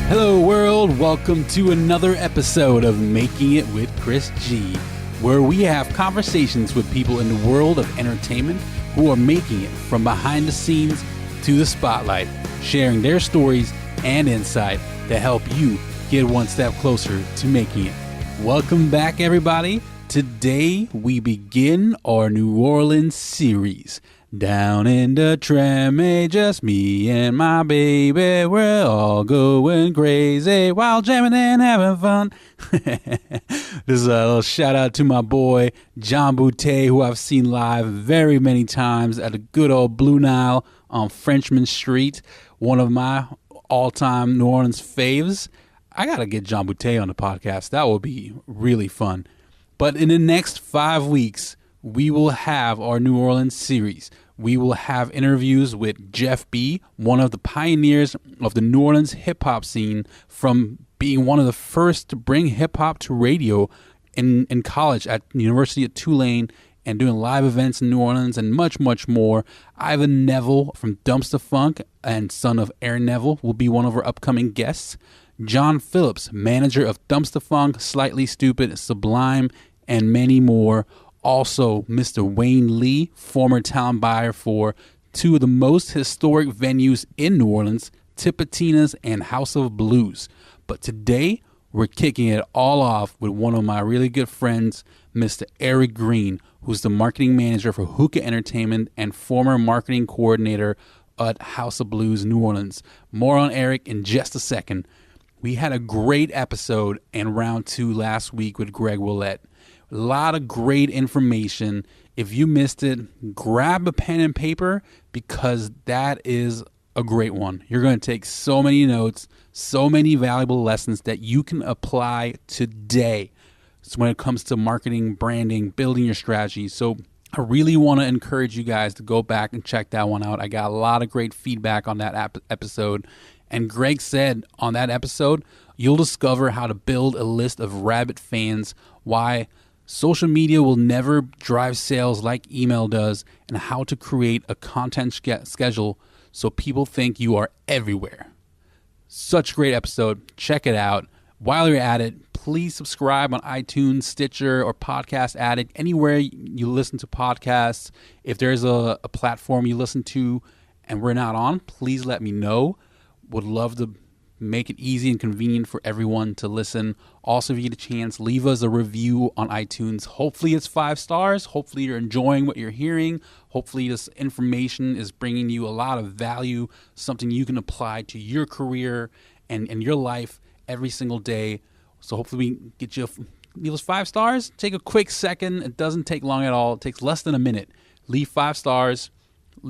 Hello world, welcome to another episode of Making It with Chris G, where we have conversations with people in the world of entertainment who are making it from behind the scenes to the spotlight, sharing their stories and insight to help you get one step closer to making it. Welcome back everybody. Today we begin our New Orleans series. Down in the tram, just me and my baby, we're all going crazy while jamming and having fun. This is a little shout out to my boy John Boutte, who I've seen live very many times at the good old Blue Nile on Frenchman Street, one of my all-time New Orleans faves. I gotta get John Boutte on the podcast. That will be really fun. But in the next 5 weeks, we will have our New Orleans series. We will have interviews with Jeff B., one of the pioneers of the New Orleans hip-hop scene, from being one of the first to bring hip-hop to radio in college at the University of Tulane and doing live events in New Orleans and much, much more. Ivan Neville from Dumpster Funk and son of Aaron Neville will be one of our upcoming guests. John Phillips, manager of Dumpster Funk, Slightly Stupid, Sublime, and many more. Also, Mr. Wayne Lee, former talent buyer for two of the most historic venues in New Orleans, Tipitina's and House of Blues. But today, we're kicking it all off with one of my really good friends, Mr. Erick Greene, who's the marketing manager for Hookah Entertainment and former marketing coordinator at House of Blues, New Orleans. More on Erick in just a second. We had a great episode in round 2 last week with Greg Willett. A lot of great information. If you missed it, grab a pen and paper because that is a great one. You're going to take so many notes, so many valuable lessons that you can apply today. So when it comes to marketing, branding, building your strategy. So I really want to encourage you guys to go back and check that one out. I got a lot of great feedback on that episode. And Greg said on that episode, you'll discover how to build a list of rabid fans, why social media will never drive sales like email does, and how to create a content schedule so people think you are everywhere. Such a great episode. Check it out. While you're at it, please subscribe on iTunes, Stitcher, or Podcast Addict, anywhere you listen to podcasts. If there's a platform you listen to and we're not on, please let me know. Would love to make it easy and convenient for everyone to listen. Also, if you get a chance, leave us a review on iTunes. Hopefully it's 5 stars. Hopefully you're enjoying what you're hearing. Hopefully this information is bringing you a lot of value, something you can apply to your career and your life every single day. So hopefully we get you leave us 5 stars. Take a quick second. It doesn't take long at all. It takes less than a minute. Leave 5 stars.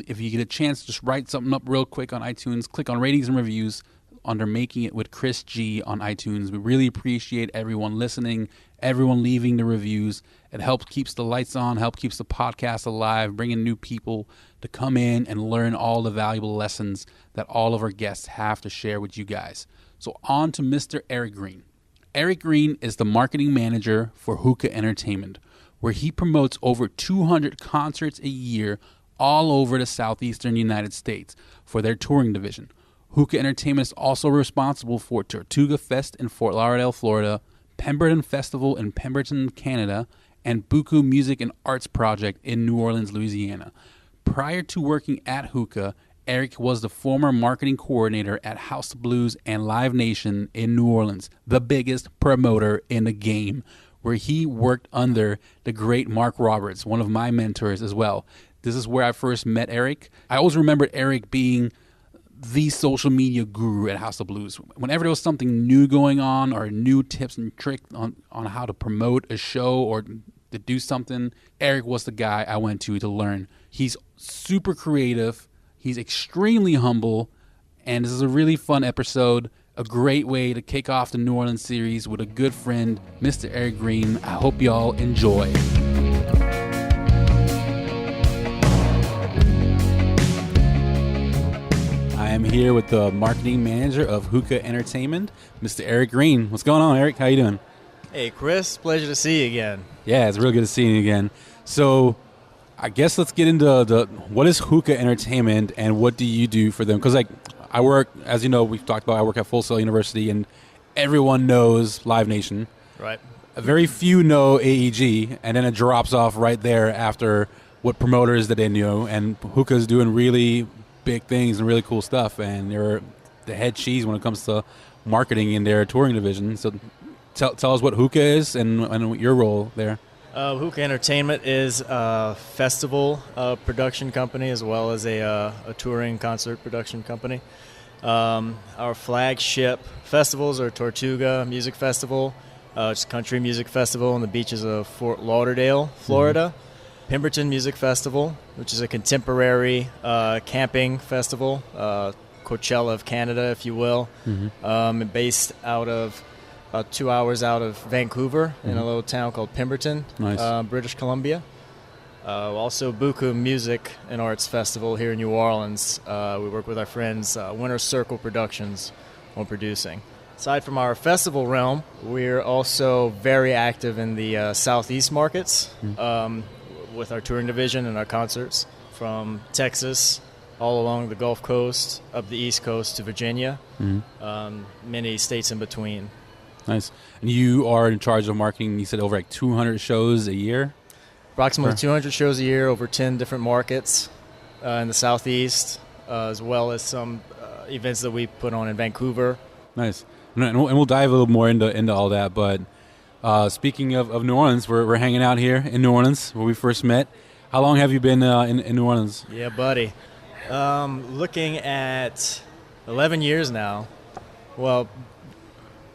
If you get a chance, just write something up real quick on iTunes. Click on ratings and reviews under Making It with Chris G on iTunes. We really appreciate everyone listening, everyone leaving the reviews. It helps keeps the lights on, helps keeps the podcast alive, bringing new people to come in and learn all the valuable lessons that all of our guests have to share with you guys. So on to Mr. Erick Greene. Erick Greene is the marketing manager for Hookah Entertainment, where he promotes over 200 concerts a year all over the southeastern United States for their touring division. Hookah Entertainment is also responsible for Tortuga Fest in Fort Lauderdale, Florida, Pemberton Festival in Pemberton, Canada, and Buku Music and Arts Project in New Orleans, Louisiana. Prior to working at Hookah, Erick was the former marketing coordinator at House of Blues and Live Nation in New Orleans, the biggest promoter in the game, where he worked under the great Mark Roberts, one of my mentors as well. This is where I first met Erick. I always remembered Erick being the social media guru at House of Blues. Whenever there was something new going on or new tips and tricks on how to promote a show or to do something, Erick was the guy I went to learn. He's super creative. He's extremely humble. And this is a really fun episode. A great way to kick off the New Orleans series with a good friend, Mr. Erick Greene. I hope y'all enjoy. I am here with the marketing manager of Hookah Entertainment, Mr. Erick Greene. What's going on, Erick? How you doing? Hey, Chris. Pleasure to see you again. Yeah, it's real good to see you again. So I guess let's get into what is Hookah Entertainment and what do you do for them? Because I work, as you know, we've talked about, I work at Full Sail University, and everyone knows Live Nation. Right. Very few know AEG, and then it drops off right there after what promoters that they know, and Hookah's doing really big things and really cool stuff, and they're the head cheese when it comes to marketing in their touring division. So tell us what Hookah is and your role there. Hookah Entertainment is a festival production company as well as a touring concert production company. Our flagship festivals are Tortuga Music Festival, it's a country music festival on the beaches of Fort Lauderdale, Florida. Pemberton Music Festival, which is a contemporary camping festival, Coachella of Canada, if you will, based out of about 2 hours out of Vancouver in a little town called Pemberton, British Columbia. Also, Buku Music and Arts Festival here in New Orleans. We work with our friends Winter Circle Productions on producing. Aside from our festival realm, we're also very active in the Southeast markets with our touring division and our concerts from Texas all along the Gulf Coast, up the East Coast to Virginia, many states in between. Nice. And you are in charge of marketing, you said over like 200 shows a year? Approximately 200 shows a year over 10 different markets in the Southeast, as well as some events that we put on in Vancouver. Nice. And we'll dive a little more into all that, but speaking of New Orleans, we're hanging out here in New Orleans where we first met. How long have you been in New Orleans? Yeah, buddy. Looking at 11 years now. Well,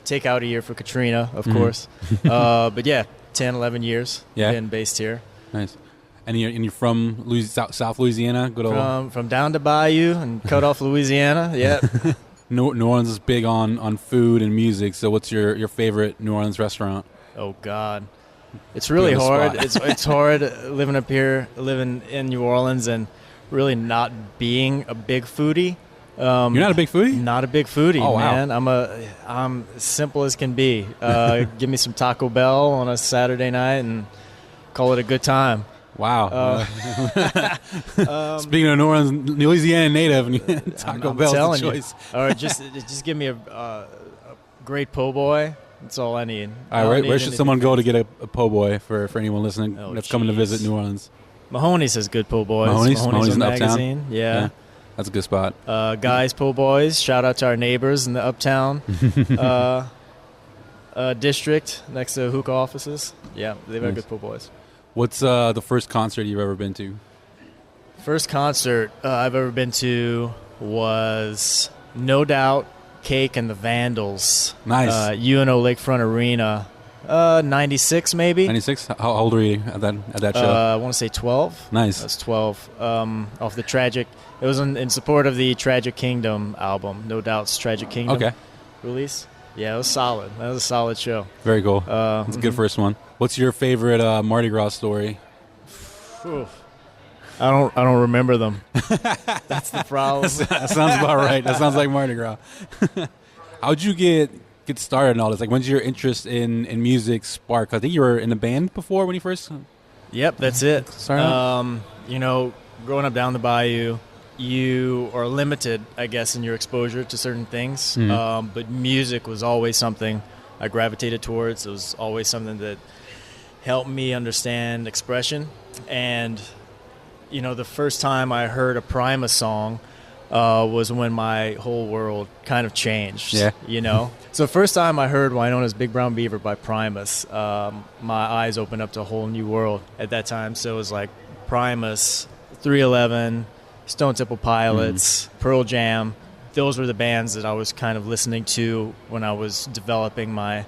take out a year for Katrina, of course. But yeah, 10, 11 years been based here. Nice. And you're from South Louisiana? Good old... From down to Bayou and cut off Louisiana, yeah. New Orleans is big on food and music, so what's your favorite New Orleans restaurant? Oh, God. It's really hard. It's hard living up here, living in New Orleans, and really not being a big foodie. You're not a big foodie? Not a big foodie, wow. Man. I'm as simple as can be. Give me some Taco Bell on a Saturday night and call it a good time. Wow. Speaking of New Orleans, Louisiana native, Taco Bell's the choice. All right, just give me a great po' boy. That's all I need. All right, where should someone go to get a po' boy for anyone listening that's coming to visit New Orleans? Mahoney's has good po' boys. Mahoney's in Uptown? Magazine. Yeah. That's a good spot. Guys po' boys. Shout out to our neighbors in the Uptown district next to hookah offices. Yeah, they've got good po' boys. What's the first concert you've ever been to? First concert I've ever been to was No Doubt, Cake, and the Vandals. Nice. UNO Lakefront Arena. 96 maybe. 96? How old were you at that show? I want to say 12. Nice. I was 12. Off the Tragic. It was in support of the Tragic Kingdom album. No Doubt's Tragic Kingdom release. Yeah, it was solid. That was a solid show. Very cool. It's a good first one. What's your favorite Mardi Gras story? I don't remember them. That's the problem. That sounds about right. That sounds like Mardi Gras. How'd you get started in all this? Like, when's your interest in music spark? I think you were in a band before when you first... Yep, that's it. Started? Growing up down the bayou, you are limited, I guess, in your exposure to certain things. But music was always something I gravitated towards. It was always something that helped me understand expression. And, the first time I heard a Primus song was when my whole world kind of changed. Yeah. So first time I heard Wynona's Big Brown Beaver by Primus, my eyes opened up to a whole new world at that time. So it was like Primus, 311, Stone Temple Pilots, Pearl Jam. Those were the bands that I was kind of listening to when I was developing my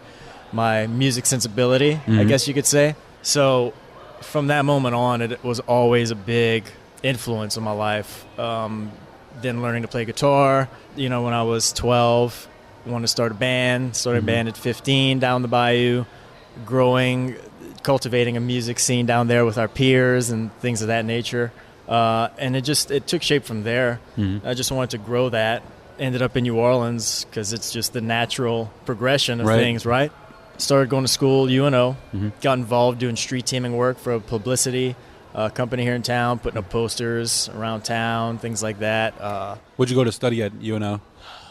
music sensibility, I guess you could say. So from that moment on, it was always a big influence in my life. Then learning to play guitar, when I was 12, wanted to start a band. Started a band at 15 down the bayou, cultivating a music scene down there with our peers and things of that nature. And it took shape from there. I just wanted to grow that. Ended up in New Orleans because it's just the natural progression of things, right? Started going to school, UNO, got involved doing street teaming work for a publicity company here in town, putting up posters around town, things like that. Where'd you go to study at UNO?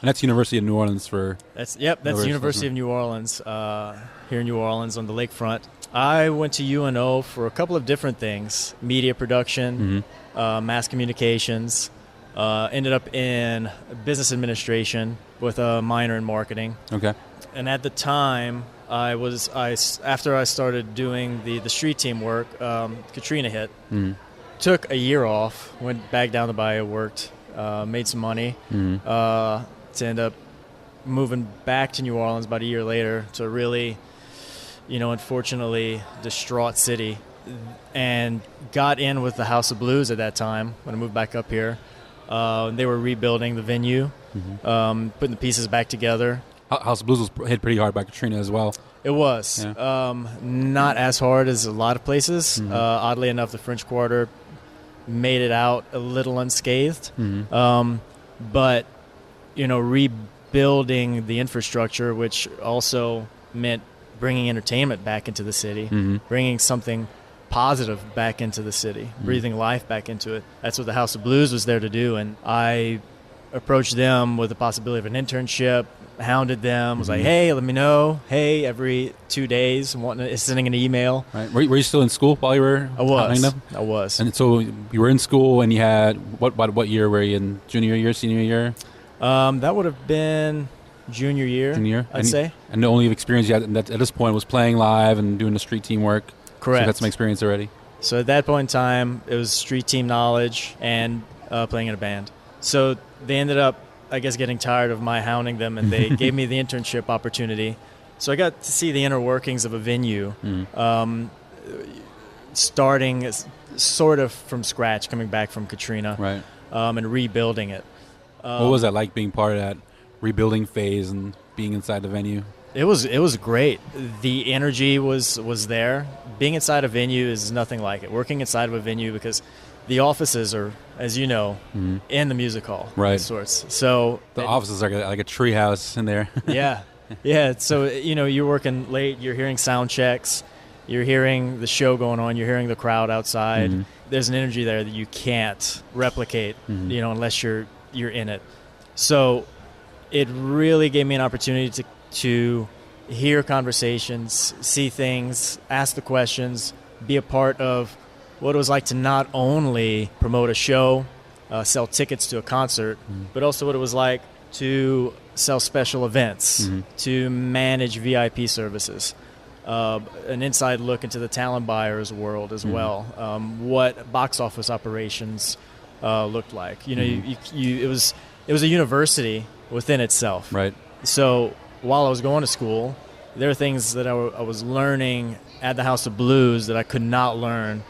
And that's University of New Orleans for... That's University of New Orleans, here in New Orleans on the lakefront. I went to UNO for a couple of different things: media production, mass communications. Ended up in business administration with a minor in marketing. Okay. And at the time, after I started doing the street team work, Katrina hit. Took a year off, went back down to Bayou, worked, made some money, to end up moving back to New Orleans about a year later to a really, unfortunately distraught city, and got in with the House of Blues at that time when I moved back up here. They were rebuilding the venue, putting the pieces back together. House of Blues was hit pretty hard by Katrina as well. It was. Yeah. Not as hard as a lot of places. Oddly enough, the French Quarter made it out a little unscathed. But, rebuilding the infrastructure, which also meant bringing entertainment back into the city, bringing something positive back into the city, breathing life back into it. That's what the House of Blues was there to do. And I approached them with the possibility of an internship, hounded them, was like, hey, let me know. Hey, every 2 days, sending an email. Right. Were you still in school while you were hounding them? I was. And so you were in school and you had, what year were you in? Junior year, senior year? That would have been junior year, I'd say. And the only experience you had at this point was playing live and doing the street team work. Correct. So that's my experience already. So at that point in time, it was street team knowledge and playing in a band. So they ended up, I guess, getting tired of my hounding them, and they gave me the internship opportunity. So I got to see the inner workings of a venue, starting sort of from scratch, coming back from Katrina, right, and rebuilding it. What was that like, being part of that rebuilding phase and being inside the venue? It was great. The energy was there. Being inside a venue is nothing like it. Working inside of a venue, because the offices are, as you know, in the music hall, right? Of sorts. So the offices are like a tree house in there. yeah. So you're working late. You're hearing sound checks. You're hearing the show going on. You're hearing the crowd outside. There's an energy there that you can't replicate, unless you're in it. So it really gave me an opportunity to hear conversations, see things, ask the questions, be a part of what it was like to not only promote a show, sell tickets to a concert, but also what it was like to sell special events, to manage VIP services, an inside look into the talent buyers world as well, what box office operations looked like. It was a university within itself. Right. So while I was going to school, there are things that I was learning at the House of Blues that I could not learn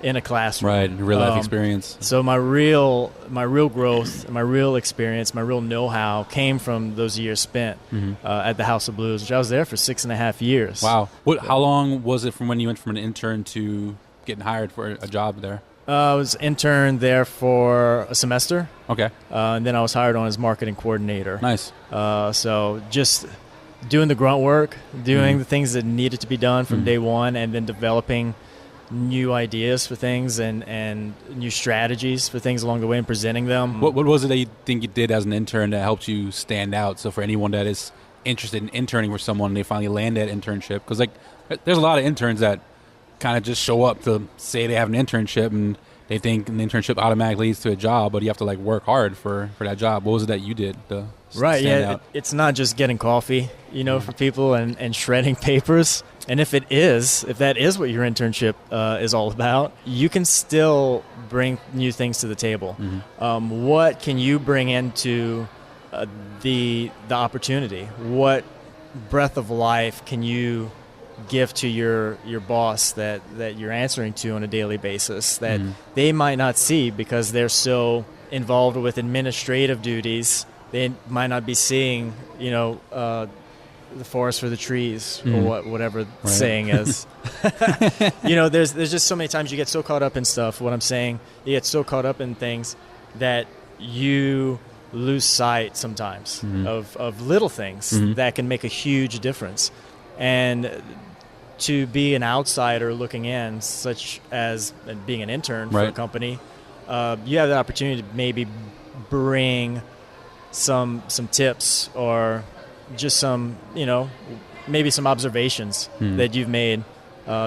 in a classroom. Right, real life experience. So my real growth, my real experience, my real know-how came from those years spent at the House of Blues, which I was there for 6.5 years. Wow. How long was it from when you went from an intern to getting hired for a job there? I was intern there for a semester. Okay. And then I was hired on as marketing coordinator. Nice. So just doing the grunt work, doing the things that needed to be done from day one, and then developing new ideas for things and new strategies for things along the way and presenting them. What was it that you think you did as an intern that helped you stand out? So for anyone that is interested in interning for someone, they finally land that internship. Because there's a lot of interns that kind of just show up to say they have an internship and they think an internship automatically leads to a job, but you have to work hard for that job. What was it that you did to stand out? It's not just getting coffee, for people and shredding papers. And if that is what your internship is all about, you can still bring new things to the table. What can you bring into the opportunity? What breath of life can you give to your boss that you're answering to on a daily basis that they might not see because they're so involved with administrative duties? They might not be seeing, the forest for the trees or whatever the saying is. There's just so many times you get so caught up in stuff. What I'm saying, you get so caught up in things that you lose sight sometimes of little things that can make a huge difference. And to be an outsider looking in, such as being an intern for a company, you have the opportunity to maybe bring some tips or just some, maybe some observations that you've made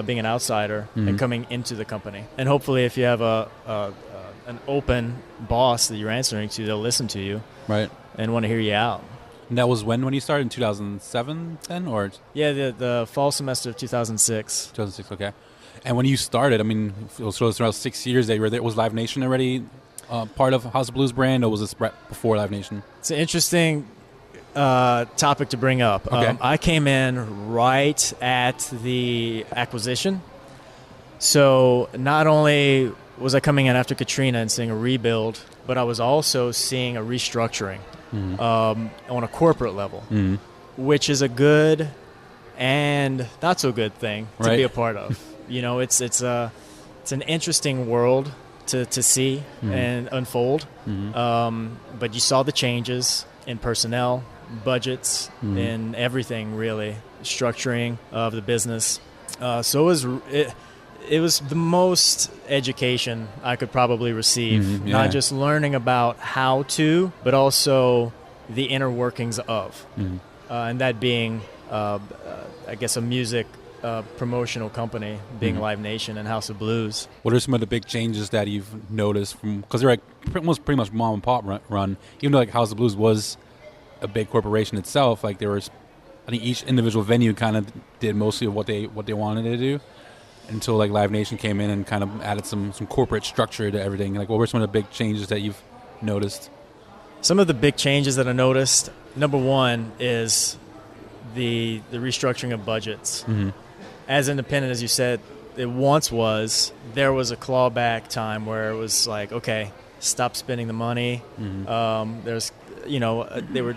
being an outsider and coming into the company. And hopefully if you have an open boss that you're answering to, they'll listen to you and want to hear you out. And that was when you started, in 2007 then? Or? Yeah, the fall semester of 2006. 2006, okay. And when you started, I mean, it was around 6 years that you were there. Was Live Nation already part of House of Blues brand, or was this before Live Nation? It's an interesting topic to bring up. Okay. I came in right at the acquisition. So not only was I coming in after Katrina and seeing a rebuild, but I was also seeing a restructuring on a corporate level, which is a good and not so good thing to be a part of. It's an interesting world to see and unfold. But you saw the changes in personnel, budgets, in everything really, structuring of the business. So it was the most education I could probably receive, not just learning about how to, but also the inner workings of, and that being, I guess, a music promotional company, being Live Nation and House of Blues. What are some of the big changes that you've noticed from, because they're pretty much mom and pop run, even though House of Blues was a big corporation itself, I think each individual venue kind of did mostly of what they wanted to do, until Live Nation came in and kind of added some corporate structure to everything. What were some of the big changes that you've noticed? Some of the big changes that I noticed, number one is the restructuring of budgets. As independent as you said it once was, there was a clawback time where it was like, okay, stop spending the money. There's there were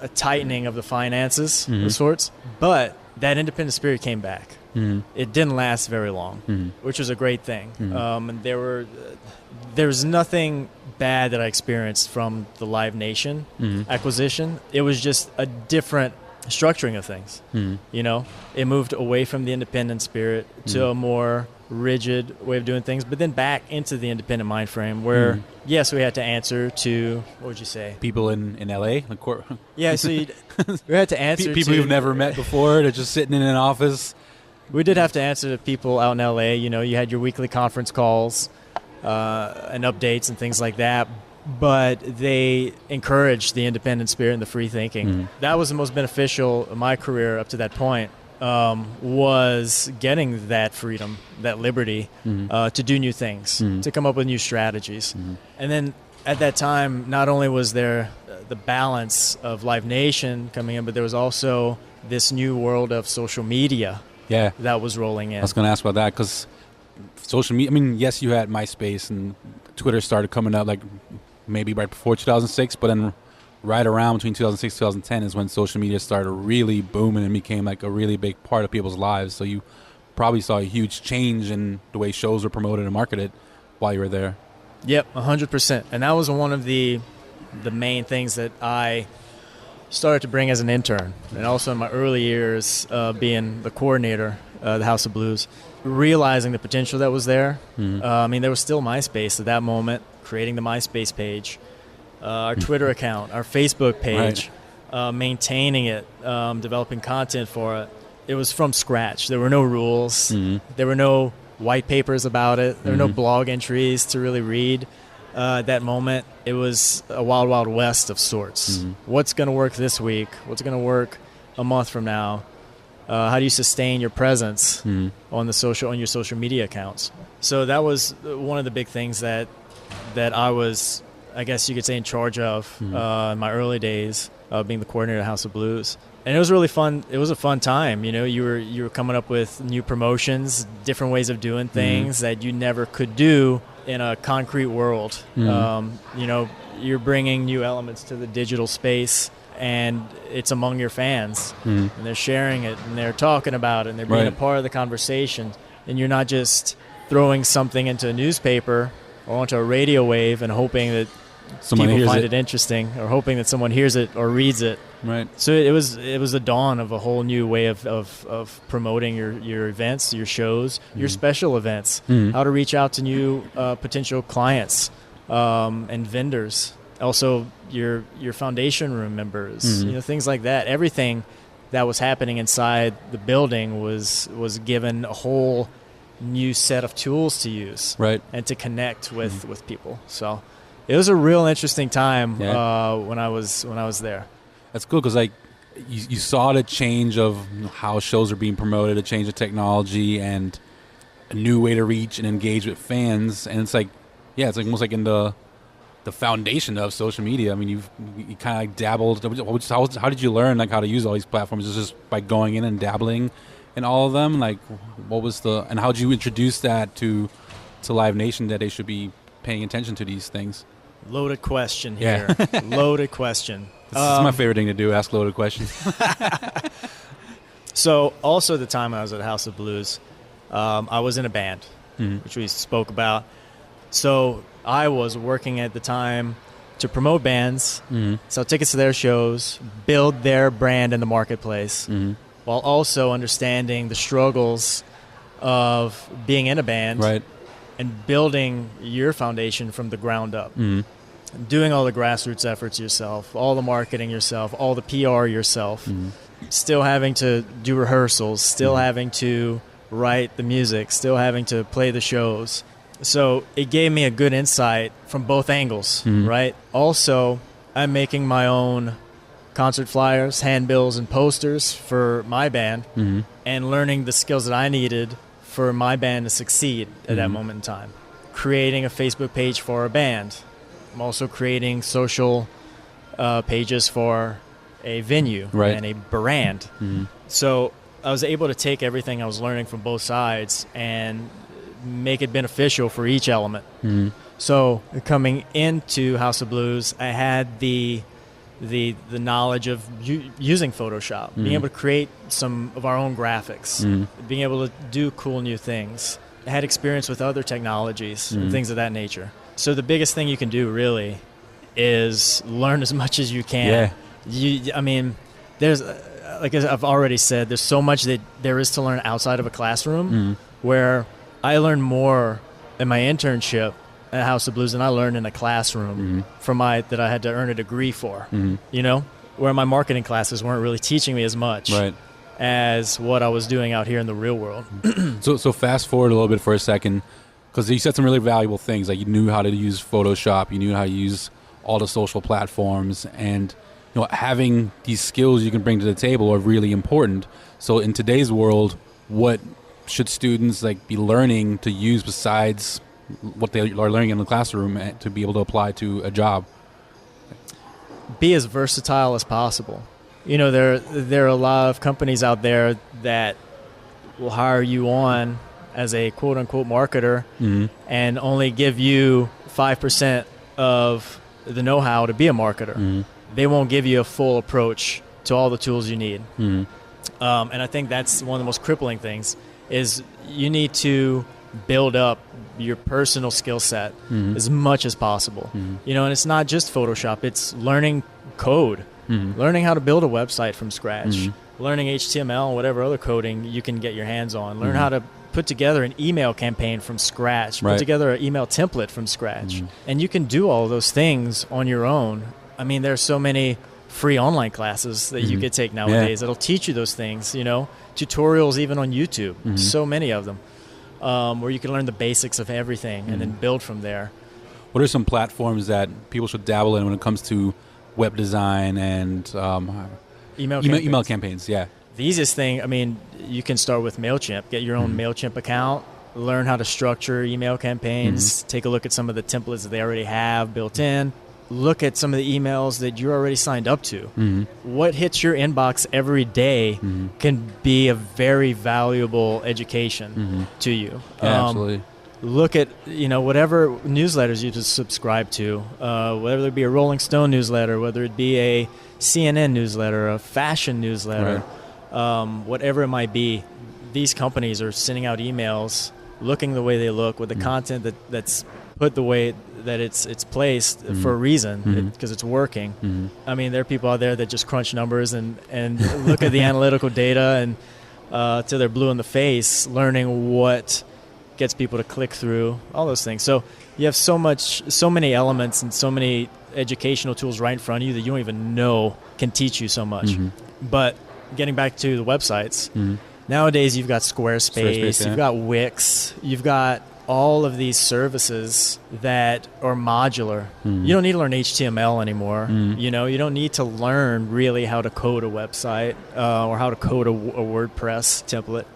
a tightening of the finances of sorts, but that independent spirit came back. It didn't last very long, which was a great thing. And there was nothing bad that I experienced from the Live Nation acquisition. It was just a different structuring of things. It moved away from the independent spirit to a more rigid way of doing things, but then back into the independent mind frame where, yes, we had to answer to, what would you say? People in L.A.? Yeah, so we had to answer people you've never met before. They're just sitting in an office. We did have to answer to people out in L.A. You had your weekly conference calls and updates and things like that, but they encouraged the independent spirit and the free thinking. That was the most beneficial in my career up to that point, was getting that freedom, that liberty to do new things, to come up with new strategies. And then at that time, not only was there the balance of Live Nation coming in, but there was also this new world of social media that was rolling in. I was going to ask about that because social media, I mean, yes, you had MySpace and Twitter started coming up maybe right before 2006, but then right around between 2006 and 2010 is when social media started really booming and became a really big part of people's lives. So you probably saw a huge change in the way shows were promoted and marketed while you were there. Yep, 100%. And that was one of the main things that I started to bring as an intern, and also in my early years being the coordinator of the House of Blues, realizing the potential that was there. There was still MySpace at that moment, creating the MySpace page, our Twitter account, our Facebook page, maintaining it, developing content for it. It was from scratch. There were no rules. There were no white papers about it. There were no blog entries to really read. At that moment, it was a wild, wild west of sorts. What's going to work this week? What's going to work a month from now? How do you sustain your presence on your social media accounts? So that was one of the big things that I was, I guess you could say, in charge of in my early days of being the coordinator of House of Blues. And it was really fun. It was a fun time. You were coming up with new promotions, different ways of doing things that you never could do in a concrete world. You're bringing new elements to the digital space, and it's among your fans, and they're sharing it, and they're talking about it, and they're being a part of the conversation. And you're not just throwing something into a newspaper or onto a radio wave and hoping that people find it interesting, or hoping that someone hears it or reads it. Right. So it was the dawn of a whole new way of promoting your events, your shows, your special events, how to reach out to new potential clients and vendors. Also, your foundation room members, things like that. Everything that was happening inside the building was given a whole new set of tools to use, right, and to connect with people. So it was a real interesting time when I was there. That's cool because like you saw the change of how shows are being promoted, a change of technology, and a new way to reach and engage with fans. And it's like, it's like almost like in the foundation of social media. I mean, you kind of like dabbled. How did you learn like how to use all these platforms? Is it just by going in and dabbling in all of them? Like, what was and how did you introduce that to Live Nation that they should be paying attention to these things? Loaded question here. Loaded question. This is my favorite thing to do, ask loaded questions. So also the time I was at House of Blues, I was in a band, which we spoke about. So I was working at the time to promote bands, sell tickets to their shows, build their brand in the marketplace, while also understanding the struggles of being in a band, right, and building your foundation from the ground up. Doing all the grassroots efforts yourself, all the marketing yourself, all the PR yourself, still having to do rehearsals, still having to write the music, still having to play the shows. So it gave me a good insight from both angles, right? Also, I'm making my own concert flyers, handbills, and posters for my band, and learning the skills that I needed for my band to succeed at that moment in time. Creating a Facebook page for a band. I'm also creating social pages for a venue and a brand. So I was able to take everything I was learning from both sides and make it beneficial for each element. So coming into House of Blues, I had the knowledge of using Photoshop, being able to create some of our own graphics, being able to do cool new things. I had experience with other technologies and things of that nature. So the biggest thing you can do really is learn as much as you can. I mean, there's, like I've already said, there's so much that there is to learn outside of a classroom, where I learned more in my internship at House of Blues than I learned in a classroom that I had to earn a degree for, where my marketing classes weren't really teaching me as much as what I was doing out here in the real world. So fast forward a little bit for a second, because you said some really valuable things, like you knew how to use Photoshop, you knew how to use all the social platforms, and having these skills you can bring to the table are really important. So in today's world, what should students be learning to use besides what they are learning in the classroom to be able to apply to a job? Be as versatile as possible. There are a lot of companies out there that will hire you on as a quote-unquote marketer and only give you 5% of the know-how to be a marketer. They won't give you a full approach to all the tools you need. And I think that's one of the most crippling things, is you need to build up your personal skill set as much as possible. And it's not just Photoshop, it's learning code, learning how to build a website from scratch, learning HTML, whatever other coding you can get your hands on, learn how to put together an email campaign from scratch, put together an email template from scratch. And you can do all those things on your own. I mean, there's so many free online classes that you could take nowadays that'll teach you those things, tutorials even on YouTube, so many of them, where you can learn the basics of everything and then build from there. What are some platforms that people should dabble in when it comes to web design and email campaigns? The easiest thing, I mean, you can start with MailChimp. Get your own MailChimp account, learn how to structure email campaigns, take a look at some of the templates that they already have built in, look at some of the emails that you're already signed up to. What hits your inbox every day can be a very valuable education to you. Absolutely. Look at, whatever newsletters you just subscribe to, whether it be a Rolling Stone newsletter, whether it be a CNN newsletter, a fashion newsletter, whatever it might be. These companies are sending out emails looking the way they look with the content that's put the way that it's placed for a reason, because it's working. I mean, there are people out there that just crunch numbers and look at the analytical data and till they're blue in the face, learning what gets people to click through, all those things. So you have so many elements and so many educational tools right in front of you that you don't even know can teach you so much. But getting back to the websites, nowadays you've got Squarespace, you've got Wix, you've got all of these services that are modular. You don't need to learn HTML anymore. You know, you don't need to learn really how to code a website or how to code a WordPress template.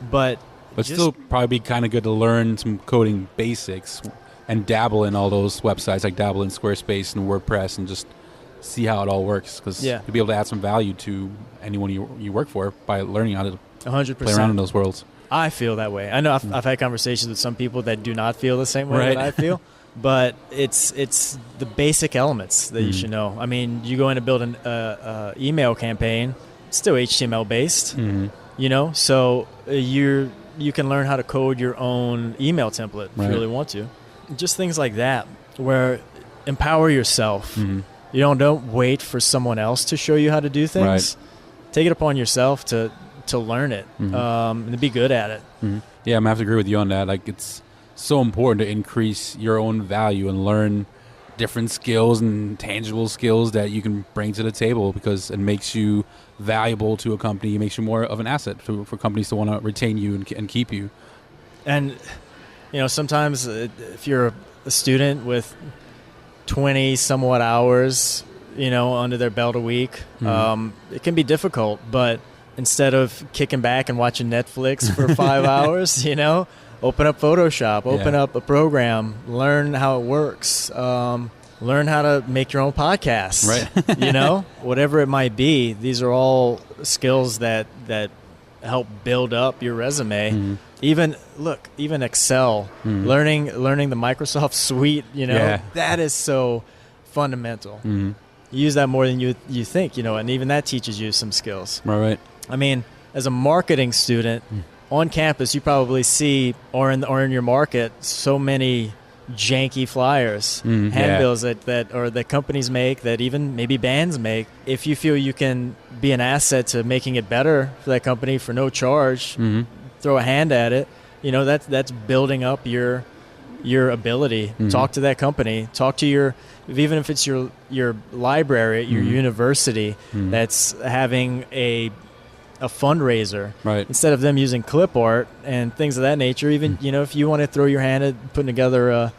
But still probably be kind of good to learn some coding basics and dabble in all those websites, like dabble in Squarespace and WordPress, and just see how it all works, because you'll be able to add some value to anyone you work for by learning how to 100% play around in those worlds. I feel that way. I know I've had conversations with some people that do not feel the same way that I feel, but it's the basic elements that you should know. I mean, you go in to build an email campaign, it's still HTML based, you know, so you can learn how to code your own email template if you really want to. Just things like that, where empower yourself. You don't wait for someone else to show you how to do things. Take it upon yourself to learn it and to be good at it. Yeah, I'm gonna have to agree with you on that. Like, it's so important to increase your own value and learn different skills and tangible skills that you can bring to the table, because it makes you valuable to a company. It makes you more of an asset for companies to want to retain you and keep you. And you know, sometimes if you're a student with 20 somewhat hours, you know, under their belt a week, it can be difficult. But instead of kicking back and watching Netflix for 5 hours, you know, open up Photoshop, open up a program, learn how it works, learn how to make your own podcast, you know, whatever it might be. These are all skills that help build up your resume. Even Excel, learning the Microsoft suite, you know, that is so fundamental. You use that more than you think, you know, and even that teaches you some skills. Right. I mean, as a marketing student on campus, you probably see or in your market so many janky flyers, handbills that companies make, that even maybe bands make. If you feel you can be an asset to making it better for that company for no charge, throw a hand at it. You know, that's building up your ability. Talk to that company. Talk to even if it's your library at your university that's having a fundraiser. Instead of them using clip art and things of that nature, even you know, if you want to throw your hand at putting together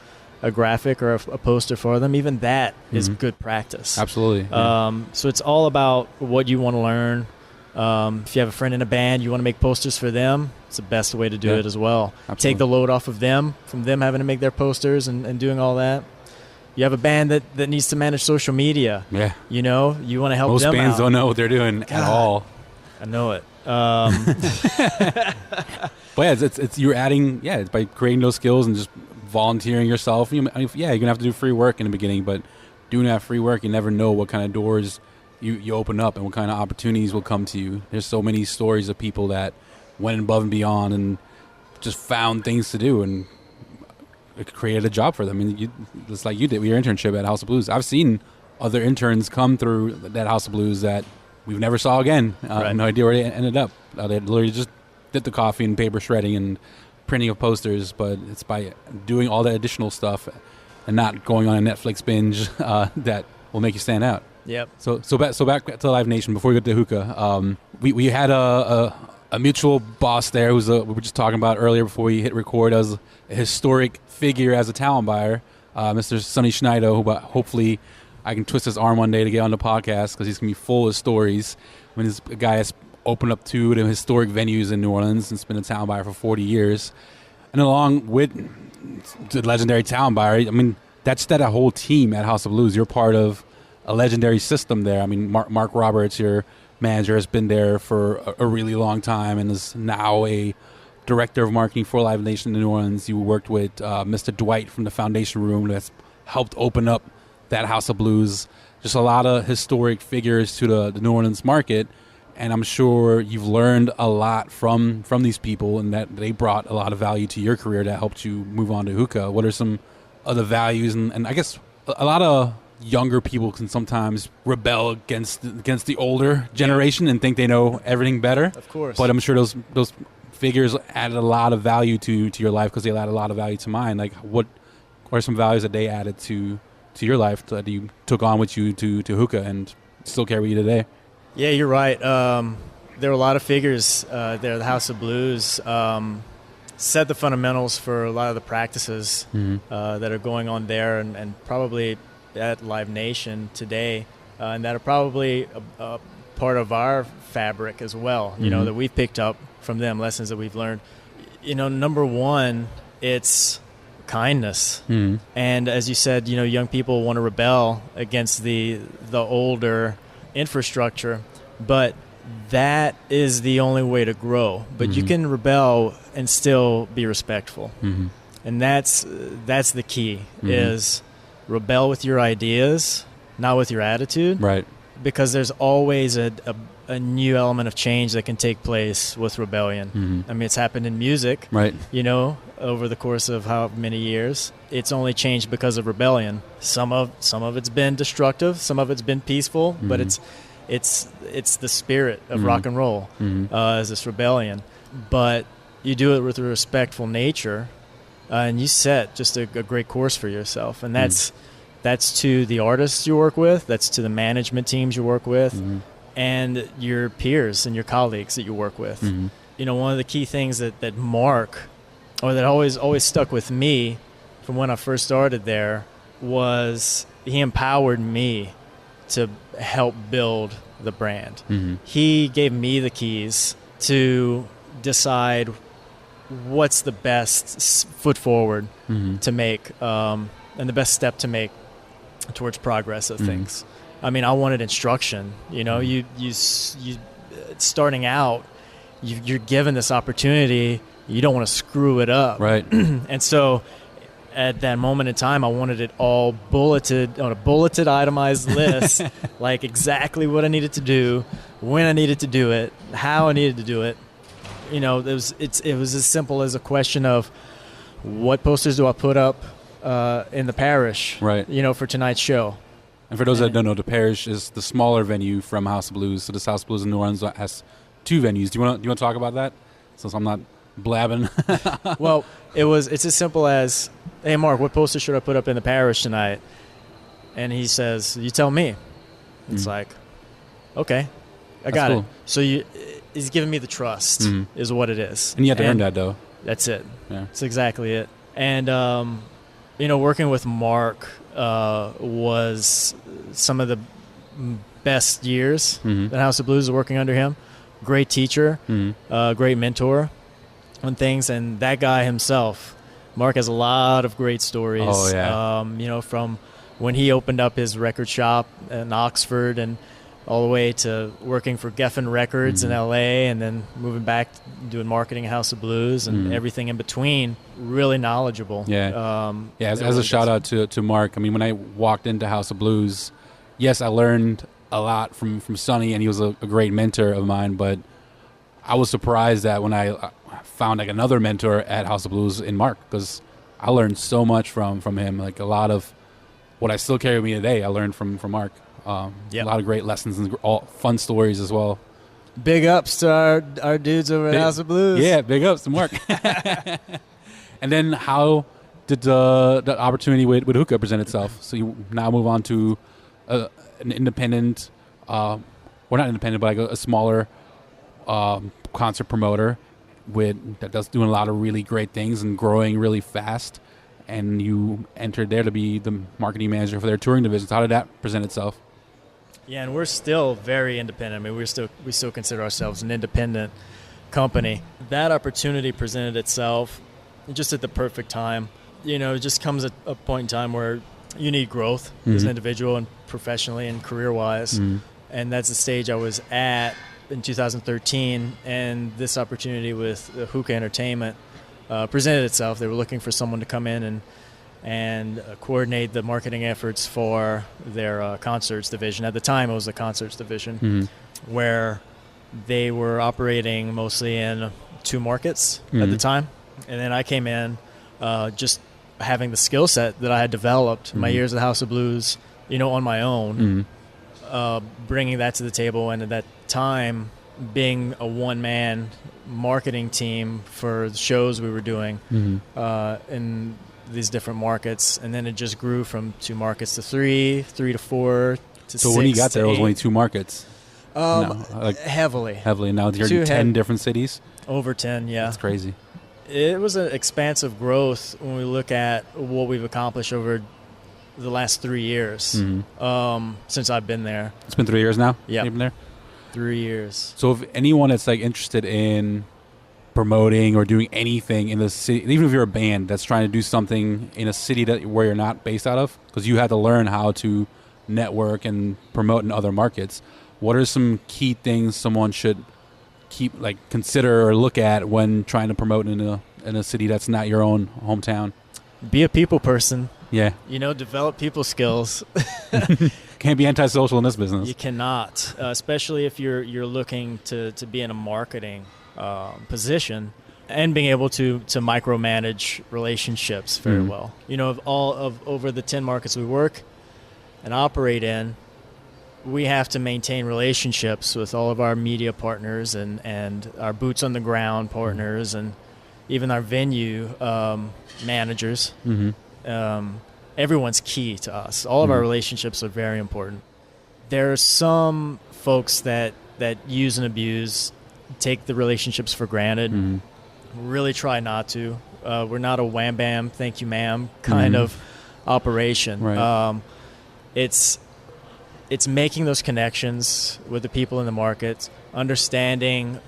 a graphic or a poster for them, even that is good practice. Absolutely. So it's all about what you want to learn. If you have a friend in a band, you want to make posters for them, it's the best way to do it as well. Absolutely. Take the load off of them, from them having to make their posters and doing all that. You have a band that needs to manage social media. You know, you want to help them out. Most bands don't know what they're doing at all. I know it. But it's you're adding, it's by creating those skills and just volunteering yourself. You're going to have to do free work in the beginning, but doing that free work, you never know what kind of doors you open up and what kind of opportunities will come to you. There's so many stories of people that went above and beyond and just found things to do, and it created a job for them. I mean, just like you did with your internship at House of Blues. I've seen other interns come through that House of Blues that we've never saw again. No idea where they ended up. They literally just did the coffee and paper shredding and printing of posters, but it's by doing all that additional stuff and not going on a Netflix binge that will make you stand out. Yep. So back to Live Nation before we get to hookah. We had a mutual boss there who's we were just talking about earlier before we hit record, as a historic figure as a talent buyer, Mr. Sonny Schneider, who hopefully I can twist his arm one day to get on the podcast, because he's going to be full of stories. I mean, this guy has opened up 2 of the historic venues in New Orleans and has been a talent buyer for 40 years. And along with the legendary talent buyer, I mean, that's a whole team at House of Blues. You're part of a legendary system there. I mean, Mark Roberts, your manager, has been there for a really long time and is now a director of marketing for Live Nation in New Orleans. You worked with Mr. Dwight from the Foundation Room that's helped open up that House of Blues. Just a lot of historic figures to the New Orleans market, and I'm sure you've learned a lot from these people, and that they brought a lot of value to your career that helped you move on to hookah. What are some the values, and I guess a lot of younger people can sometimes rebel against the older generation and think they know everything better. Of course. But I'm sure those figures added a lot of value to your life because they added a lot of value to mine. Like, what are some values that they added to your life that you took on with you to hookah and still carry with you today? Yeah, you're right. There were a lot of figures there. The House of Blues set the fundamentals for a lot of the practices that are going on there and probably at Live Nation today, and that are probably a part of our fabric as well, you know, that we've picked up from them, lessons that we've learned. You know, number one, it's kindness. And as you said, you know, young people want to rebel against the older infrastructure, but that is the only way to grow. But you can rebel and still be respectful. And that's the key, is rebel with your ideas, not with your attitude. Right. Because there's always a new element of change that can take place with rebellion. I mean, it's happened in music, right? You know, over the course of how many years. It's only changed because of rebellion. Some of it's been destructive, some of it's been peaceful, but it's the spirit of rock and roll, is this rebellion. But you do it with a respectful nature, and you set just a great course for yourself. And that's to the artists you work with, that's to the management teams you work with, and your peers and your colleagues that you work with. You know, one of the key things that Mark, or that always stuck with me from when I first started there, was he empowered me to help build the brand. He gave me the keys to decide what's the best foot forward to make, and the best step to make towards progress of things. I mean, I wanted instruction. You know, you starting out, you're given this opportunity. You don't want to screw it up, right? And so, at that moment in time, I wanted it all bulleted on a bulleted, itemized list, like exactly what I needed to do, when I needed to do it, how I needed to do it. You know, it was as simple as a question of what posters do I put up in the parish, right? You know, for tonight's show. And for those that don't know, the parish is the smaller venue from House of Blues. So this House of Blues in New Orleans has two venues. Do you want to talk about that? Since I'm not blabbing. Well, it's as simple as, hey, Mark, what poster should I put up in the parish tonight? And he says, you tell me. It's like, okay, I got it. So he's giving me the trust, is what it is. And you have to earn that, though. That's it. Yeah. That's exactly it. And, you know, working with Mark was some of the best years that House of Blues is working under him. Great teacher, great mentor on things. And that guy himself, Mark, has a lot of great stories. Oh, yeah. You know, from when he opened up his record shop in Oxford and all the way to working for Geffen Records in L.A. and then moving back doing marketing at House of Blues and everything in between. Really knowledgeable. Yeah. As a shout out to Mark. I mean, when I walked into House of Blues, yes, I learned a lot from Sonny, and he was a great mentor of mine. But I was surprised that when I found like another mentor at House of Blues in Mark, because I learned so much from him. Like a lot of what I still carry with me today, I learned from Mark. A lot of great lessons and all fun stories as well. Big ups to our dudes over at House of Blues. Yeah, big ups to Mark. And then how did the opportunity with hookah present itself? So you now move on to an independent, well, not independent, but like a smaller concert promoter that's doing a lot of really great things and growing really fast. And you entered there to be the marketing manager for their touring divisions. How did that present itself? Yeah, and we're still very independent. I mean, we still consider ourselves an independent company. That opportunity presented itself just at the perfect time. You know, it just comes at a point in time where you need growth as an individual and professionally and career-wise. And that's the stage I was at in 2013. And this opportunity with Hookah Entertainment presented itself. They were looking for someone to come in and coordinate the marketing efforts for their concerts division. At the time, it was the concerts division, where they were operating mostly in 2 markets at the time. And then I came in just having the skill set that I had developed, my years at House of Blues, on my own, bringing that to the table, and at that time being a one-man marketing team for the shows we were doing in these different markets, and then it just grew from 2 markets to 3 to 4 to 6. So when you got there, it was only 2 markets. Heavily. Now you're in 10 different cities. Over 10, yeah. That's crazy. It was an expansive growth when we look at what we've accomplished over the last 3 years since I've been there. It's been 3 years now? Yeah. You've been there? 3 years. So if anyone that's interested in promoting or doing anything in the city, even if you're a band that's trying to do something in a city where you're not based out of, because you had to learn how to network and promote in other markets, what are some key things someone should consider or look at when trying to promote in a city that's not your own hometown? Be a people person. Yeah. Develop people skills. Can't be antisocial in this business. You cannot, especially if you're looking to be in a marketing position and being able to micromanage relationships very well. Of over the 10 markets we work and operate in, we have to maintain relationships with all of our media partners and our boots on the ground partners and even our venue managers. Everyone's key to us. All of our relationships are very important. There are some folks that use and abuse, take the relationships for granted. Really try not to. We're not a wham bam, thank you ma'am kind of operation. Right. It's making those connections with the people in the market, understanding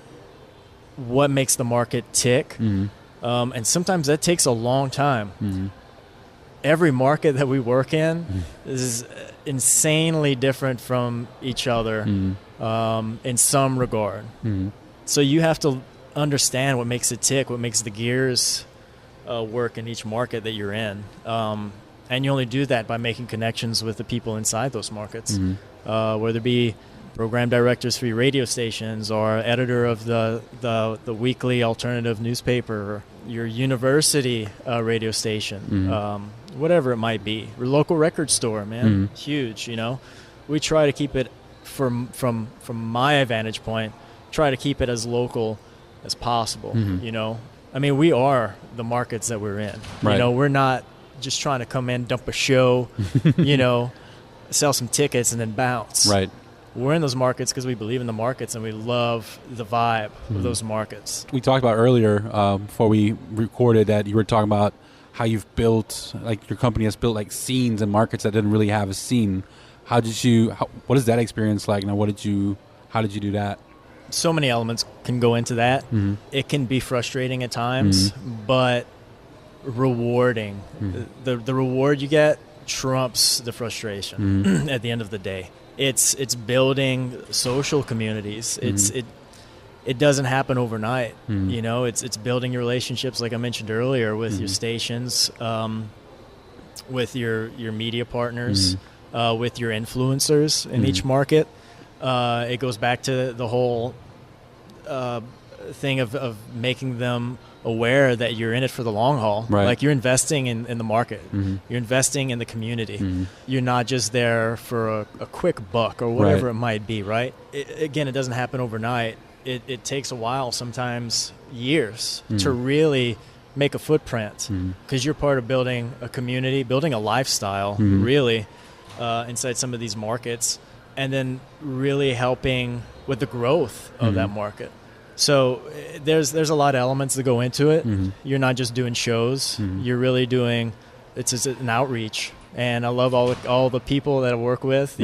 what makes the market tick, and sometimes that takes a long time. Every market that we work in is insanely different from each other in some regard. So you have to understand what makes it tick, what makes the gears work in each market that you're in. And you only do that by making connections with the people inside those markets, whether it be program directors for your radio stations or editor of the weekly alternative newspaper, or your university radio station, whatever it might be. Your local record store, man, huge. We try to keep it from my vantage point. Try to keep it as local as possible. We are the markets that we're in. Right. We're not just trying to come in, dump a show, sell some tickets and then bounce. Right. We're in those markets because we believe in the markets and we love the vibe of those markets. We talked about earlier before we recorded that you were talking about how you've built, your company has built scenes in markets that didn't really have a scene. What is that experience like? How did you do that? So many elements can go into that. It can be frustrating at times, but rewarding. The reward you get trumps the frustration at the end of the day. It's building social communities. It doesn't happen overnight. It's building your relationships, like I mentioned earlier, with your stations, with your media partners, with your influencers in each market. It goes back to the whole thing of making them aware that you're in it for the long haul. Right. You're investing in the market. You're investing in the community. You're not just there for a quick buck or whatever it might be, right? It doesn't happen overnight. It takes a while, sometimes years, to really make a footprint, because you're part of building a community, building a lifestyle, really, inside some of these markets, and then really helping with the growth of that market. So there's a lot of elements that go into it. You're not just doing shows. You're really doing, it's an outreach. And I love all the people that I work with,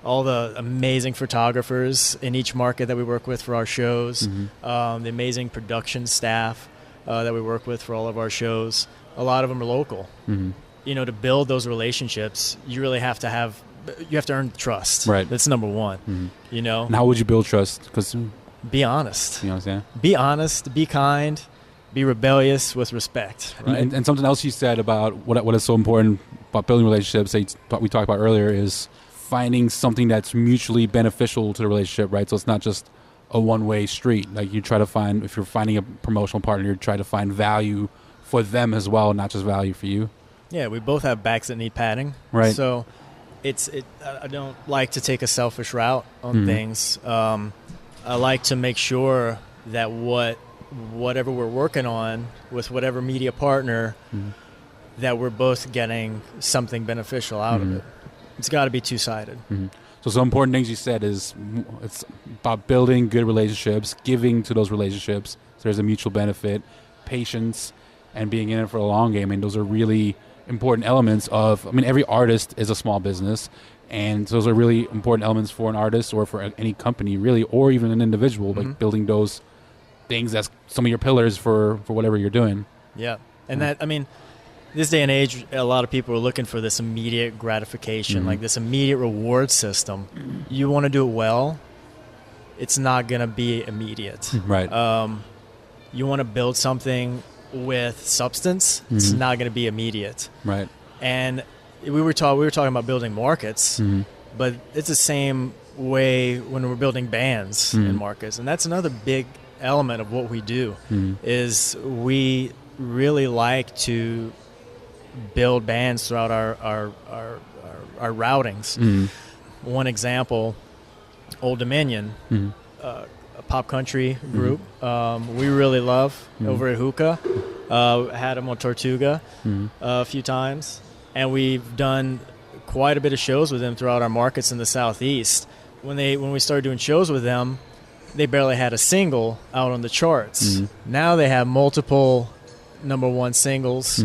all the amazing photographers in each market that we work with for our shows, the amazing production staff that we work with for all of our shows. A lot of them are local. To build those relationships, you really have to earn trust. Right. That's number one. And how would you build trust? Because be honest. You know what I'm saying? Be honest, be kind, be rebellious with respect. Right? And something else you said about what is so important about building relationships that we talked about earlier is finding something that's mutually beneficial to the relationship, right? So it's not just a one-way street. You try to find, if you're finding a promotional partner, you try to find value for them as well, not just value for you. Yeah, we both have backs that need padding. Right. So I don't like to take a selfish route on things. I like to make sure that whatever we're working on with whatever media partner, that we're both getting something beneficial out of it. It's got to be two-sided. So some important things you said is it's about building good relationships, giving to those relationships. So there's a mutual benefit, patience, and being in it for a long game. And those are really important elements of, every artist is a small business. And those are really important elements for an artist or for any company, really, or even an individual, like building those things as some of your pillars for whatever you're doing. Yeah. And this day and age, a lot of people are looking for this immediate gratification, like this immediate reward system. You want to do it well, it's not going to be immediate. Right. You want to build something with substance, it's not going to be immediate. Right. And we were talking about building markets, but it's the same way when we're building bands in markets. And that's another big element of what we do, is we really like to build bands throughout our routings. One example, Old Dominion, a pop country group we really love over at Hookah. Had them on Tortuga a few times, and we've done quite a bit of shows with them throughout our markets in the Southeast. When we started doing shows with them, they barely had a single out on the charts. Now they have multiple #1 singles,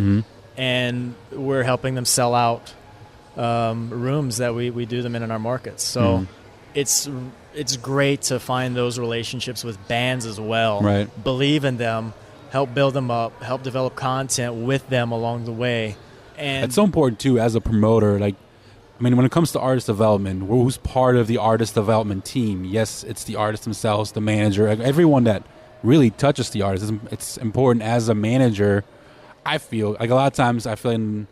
and we're helping them sell out rooms that we do them in our markets. So it's great to find those relationships with bands as well. Right. Believe in them, help build them up, help develop content with them along the way. And it's so important too as a promoter. Like, when it comes to artist development, who's part of the artist development team? Yes, it's the artist themselves, the manager, everyone that really touches the artist. It's important as a manager. I feel like a lot of times in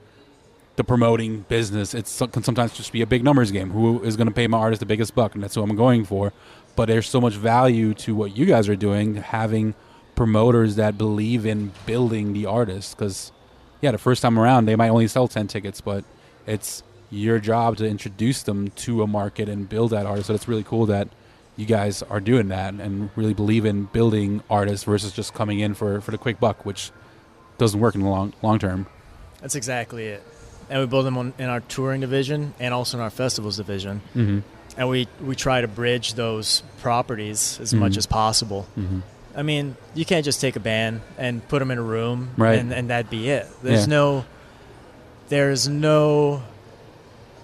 the promoting business, it can sometimes just be a big numbers game. Who is going to pay my artist the biggest buck? And that's who I'm going for. But there's so much value to what you guys are doing, having promoters that believe in building the artist. Because, the first time around, they might only sell 10 tickets, but it's your job to introduce them to a market and build that artist. So it's really cool that you guys are doing that and really believe in building artists versus just coming in for the quick buck, which doesn't work in the long term. That's exactly it. And we build them in our touring division and also in our festivals division. And we try to bridge those properties as much as possible. You can't just take a band and put them in a room and that'd be it. There's no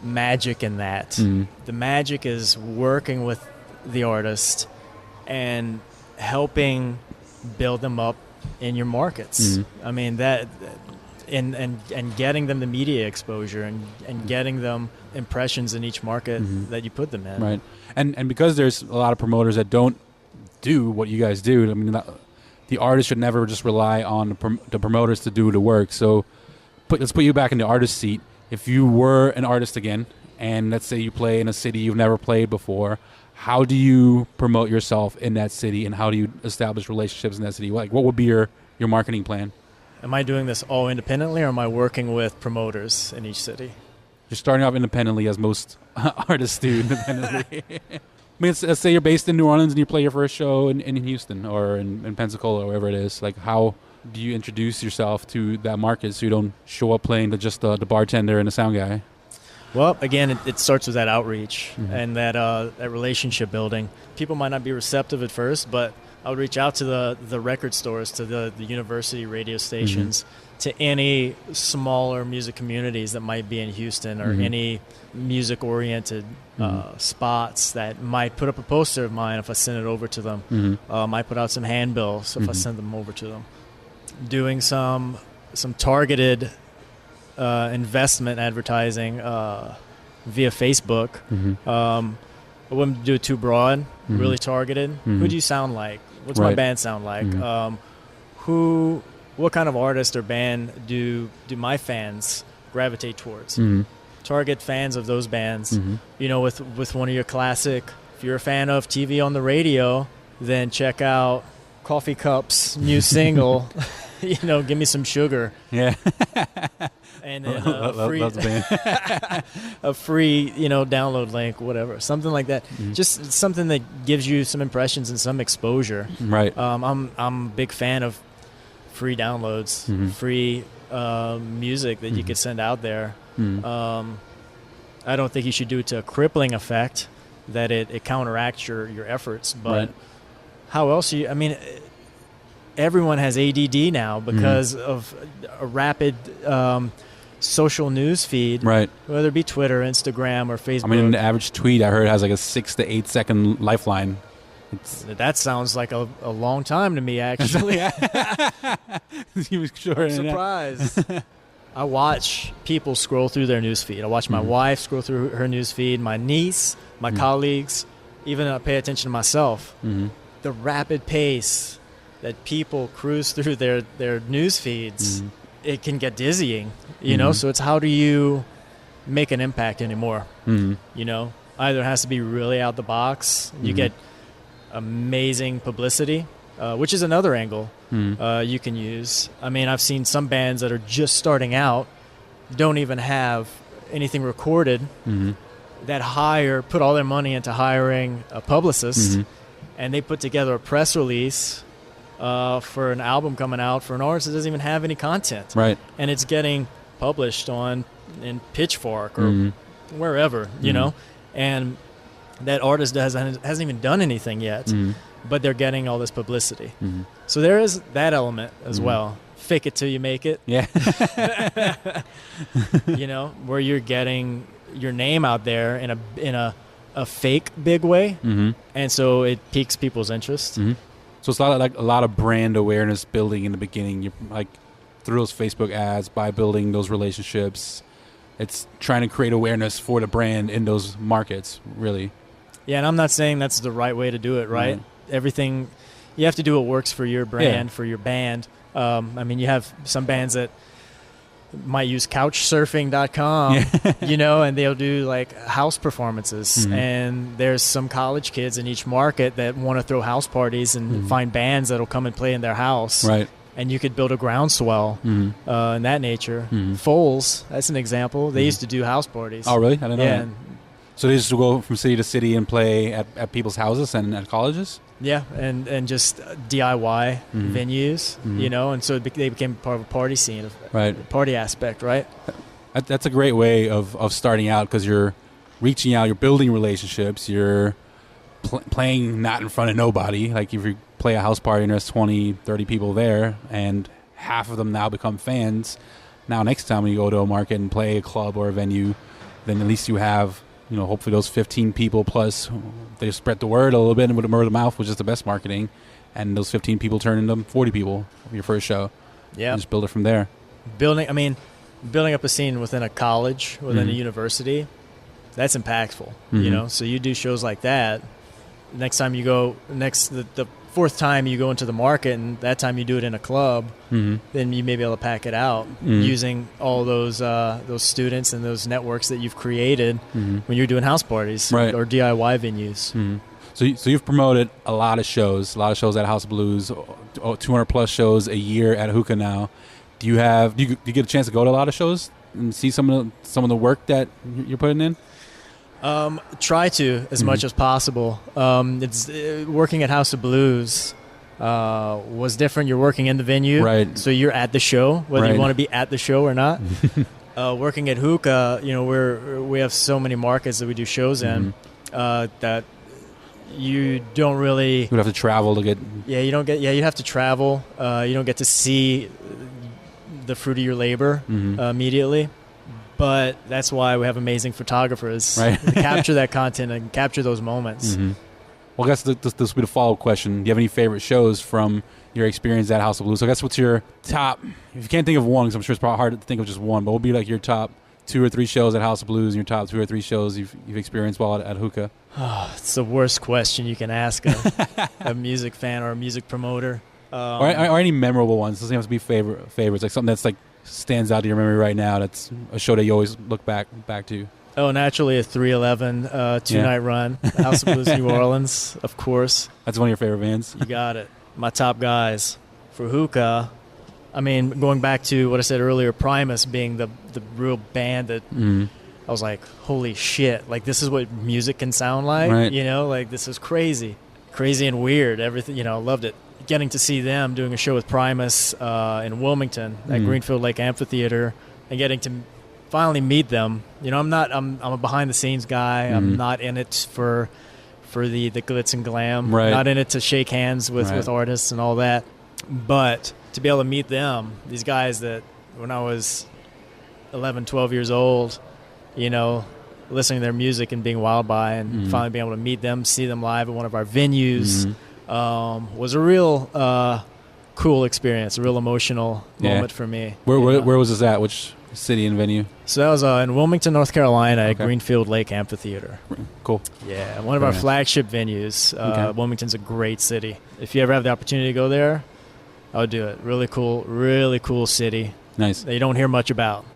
magic in that. The magic is working with the artist and helping build them up in your markets. That and getting them the media exposure and getting them impressions in each market that you put them in. Right. And because there's a lot of promoters that don't do what you guys do, the artist should never just rely on the promoters to do the work. So let's put you back in the artist seat. If you were an artist again, and let's say you play in a city you've never played before, how do you promote yourself in that city, and how do you establish relationships in that city? Like, what would be your marketing plan? Am I doing this all independently, or am I working with promoters in each city? You're starting off independently, as most artists do independently. Let's say you're based in New Orleans and you play your first show in Houston or in Pensacola or wherever it is. Like, how do you introduce yourself to that market so you don't show up playing to just the bartender and the sound guy? Well, again, it starts with that outreach and that relationship building. People might not be receptive at first, but I would reach out to the record stores, to the university radio stations, to any smaller music communities that might be in Houston, or any music-oriented spots that might put up a poster of mine if I send it over to them. Might put out some handbills if I send them over to them. Doing some targeted investment advertising via Facebook. I wouldn't do it too broad, really targeted. Who do you sound like? What's my band sound like? What kind of artist or band do my fans gravitate towards? Target fans of those bands. With one of your classic, if you're a fan of TV on the radio, then check out Coffee Cup's new single, give me some sugar. Yeah. And then Loves the band. a free, download link, whatever, something like that. Just something that gives you some impressions and some exposure. Right. I'm a big fan of free downloads, free music that you could send out there. I don't think you should do it to a crippling effect that it counteracts your efforts. But how else everyone has ADD now because of a rapid social news feed, right? Whether it be Twitter, Instagram, or Facebook. The average tweet I heard has like a 6 to 8 second lifeline. That sounds like a long time to me, actually. Sure. I'm surprised. I watch people scroll through their news feed. I watch my wife scroll through her news feed, my niece, my colleagues, even I pay attention to myself. The rapid pace that people cruise through their news feeds, it can get dizzying, so it's how do you make an impact anymore? Either it has to be really out the box. You get amazing publicity, which is another angle you can use. I've seen some bands that are just starting out, don't even have anything recorded, that put all their money into hiring a publicist, and they put together a press release for an album coming out for an artist that doesn't even have any content. Right. And it's getting published in Pitchfork or wherever, and that artist hasn't even done anything yet, but they're getting all this publicity. So there is that element as well. Fake it till you make it. Yeah. Where you're getting your name out there in a fake big way, and so it piques people's interest. So it's a lot of brand awareness building in the beginning. You're like through those Facebook ads, by building those relationships. It's trying to create awareness for the brand in those markets, really. Yeah, and I'm not saying that's the right way to do it, right? Everything, you have to do what works for your brand, for your band. You have some bands that might use couchsurfing.com, and they'll do like house performances. And there's some college kids in each market that want to throw house parties and find bands that'll come and play in their house. Right. And you could build a groundswell in that nature. Foles, that's an example. They used to do house parties. Oh, really? I didn't know that. And so they just go from city to city and play at people's houses and at colleges? Yeah, and just DIY venues, and so they became part of a party scene, party aspect, right? That's a great way of starting out because you're reaching out, you're building relationships, you're playing not in front of nobody. Like if you play a house party and there's 20, 30 people there and half of them now become fans, now next time when you go to a market and play a club or a venue, then at least you have, hopefully those 15 people plus they spread the word a little bit, and with the word of mouth, which is the best marketing, and those 15 people turn into 40 people of your first show. Yeah. Just build it from there. Building up a scene within a college, within a university, that's impactful, So you do shows like that. Next time you go, the fourth time you go into the market, and that time you do it in a club, then you may be able to pack it out using all those students and those networks that you've created when you're doing house parties or DIY venues. So you've promoted a lot of shows at House of Blues, 200 plus shows a year at Hookah now. Do you get a chance to go to a lot of shows and see some of the work that you're putting in? Try to as much as possible. It's working at House of Blues was different. You're working in the venue, right? So you're at the show, whether you want to be at the show or not. Working at Hookah, we have so many markets that we do shows in that you don't really. You would have to travel to get. Yeah, you don't get. Yeah, you have to travel. You don't get to see the fruit of your labor immediately. But that's why we have amazing photographers to capture that content and capture those moments. Well, I guess this will be the follow-up question. Do you have any favorite shows from your experience at House of Blues? So I guess what's your top, if you can't think of one, because I'm sure it's probably hard to think of just one, but what would be like your top 2 or 3 shows at House of Blues and your top 2 or 3 shows you've experienced while at Hookah? Oh, it's the worst question you can ask a music fan or a music promoter. Or any memorable ones. It doesn't have to be favorites, like something that's like stands out to your memory right now that's a show that you always look back to? Oh, naturally a 311 two-night run, House of Blues New Orleans, of course. That's one of your favorite bands? You got it. My top guys for Hookah, I mean, going back to what I said earlier, Primus being the real band that I was like, holy shit, like this is what music can sound like, Right. you know, like this is crazy and weird, everything, you know, I loved it. Getting to see them doing a show with Primus in Wilmington at Greenfield Lake Amphitheater and getting to finally meet them. You know, I'm a behind the scenes guy. I'm not in it for the glitz and glam. Right. Not in it to shake hands with artists and all that. But to be able to meet them, these guys that when I was 11, 12 years old, you know, listening to their music and being wild by, and finally being able to meet them, see them live at one of our venues, was a real cool experience, a real emotional moment for me. Where was this at? Which city and venue? So that was in Wilmington, North Carolina at Greenfield Lake Amphitheater. Cool. Yeah, one of our flagship venues. Wilmington's a great city. If you ever have the opportunity to go there, I would do it. Really cool city. Nice. That you don't hear much about.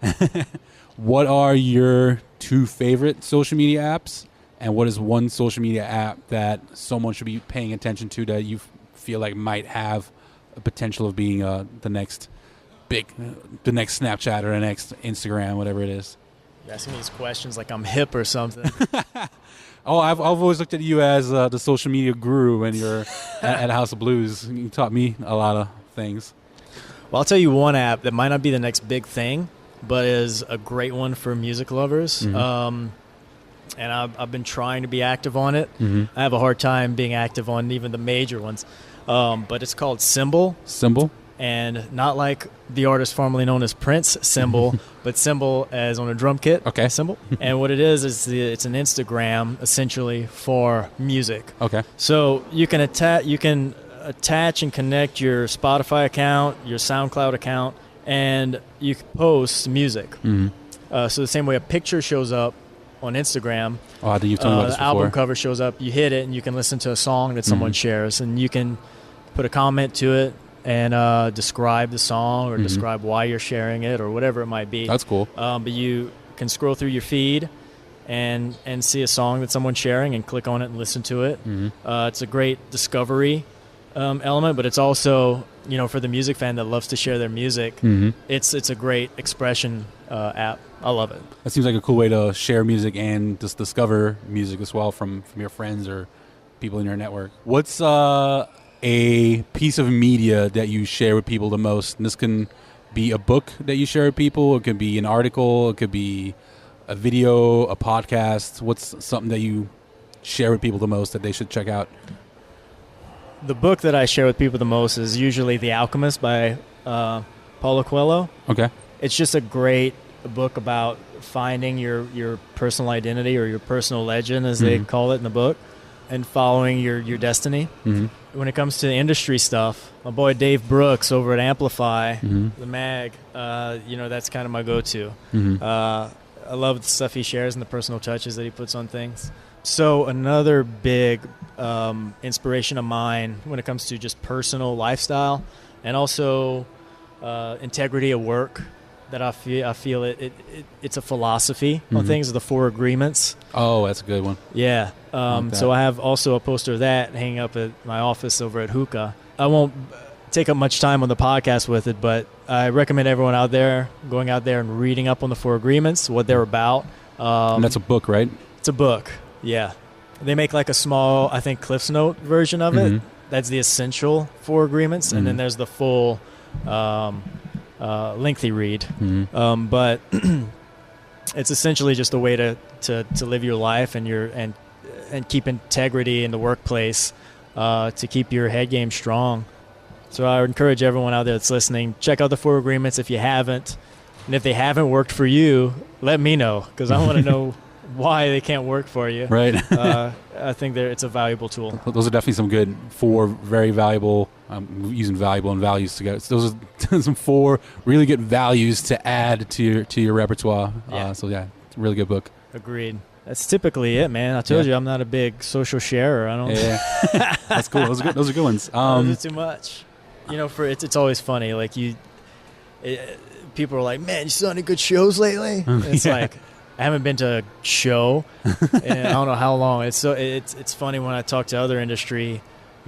What are your 2 favorite social media apps, and what is one social media app that someone should be paying attention to that you feel like might have a potential of being the next Snapchat or the next Instagram, whatever it is? You're asking me these questions like I'm hip or something. Oh, I've always looked at you as the social media guru when you're at House of Blues. You taught me a lot of things. Well, I'll tell you one app that might not be the next big thing, but is a great one for music lovers. And I've been trying to be active on it. I have a hard time being active on even the major ones. But it's called Symbol. Symbol? And not like the artist formerly known as Prince, Symbol, but Symbol as on a drum kit. Okay. Symbol. And what it is it's an Instagram essentially for music. Okay. So you can attach and connect your Spotify account, your SoundCloud account, and you can post music. So the same way a picture shows up on Instagram, I think you've told me about this the album before. cover shows up, you hit it, and you can listen to a song that someone shares, and you can put a comment to it and describe the song or describe why you're sharing it or whatever it might be. That's cool. But you can scroll through your feed and see a song that someone's sharing and click on it and listen to it. It's a great discovery element, but it's also, you know, for the music fan that loves to share their music, it's a great expression app. I love it. That seems like a cool way to share music and just discover music as well from your friends or people in your network. What's a piece of media that you share with people the most? And this can be a book that you share with people. It could be an article. It could be a video, a podcast. What's something that you share with people the most that they should check out? The book that I share with people the most is usually The Alchemist by Paulo Coelho. Okay. It's just a great book about finding your personal identity or your personal legend, as they call it in the book, and following your destiny. When it comes to industry stuff, my boy Dave Brooks over at Amplify, the mag, you know, that's kind of my go-to. I love the stuff he shares and the personal touches that he puts on things. So another big inspiration of mine when it comes to just personal lifestyle and also integrity of work, that I feel it's a philosophy on things, the 4 agreements. Oh, that's a good one. Yeah. So I have also a poster of that hanging up at my office over at Hookah. I won't take up much time on the podcast with it, but I recommend everyone out there going out there and reading up on the 4 agreements, what they're about. And that's a book, right? It's a book. Yeah. They make like a small, I think, Cliff's Note version of it. That's the essential 4 agreements. And then there's the full lengthy read. But it's essentially just a way to live your life and keep integrity in the workplace, to keep your head game strong. So I would encourage everyone out there that's listening, check out the 4 agreements if you haven't. And if they haven't worked for you, let me know, because I want to know why they can't work for you. Right. I think it's a valuable tool. Those are definitely some good 4 very valuable, using valuable and values together. So those are some 4 really good values to add to your repertoire. So yeah, it's a really good book. Agreed. That's typically it, man. I told you I'm not a big social sharer. I don't. Yeah. That's cool. Those are good ones. Those are too much. You know, it's always funny. Like people are like, "Man, you saw any good shows lately?" It's like, I haven't been to a show in I don't know how long. It's funny when I talk to other industry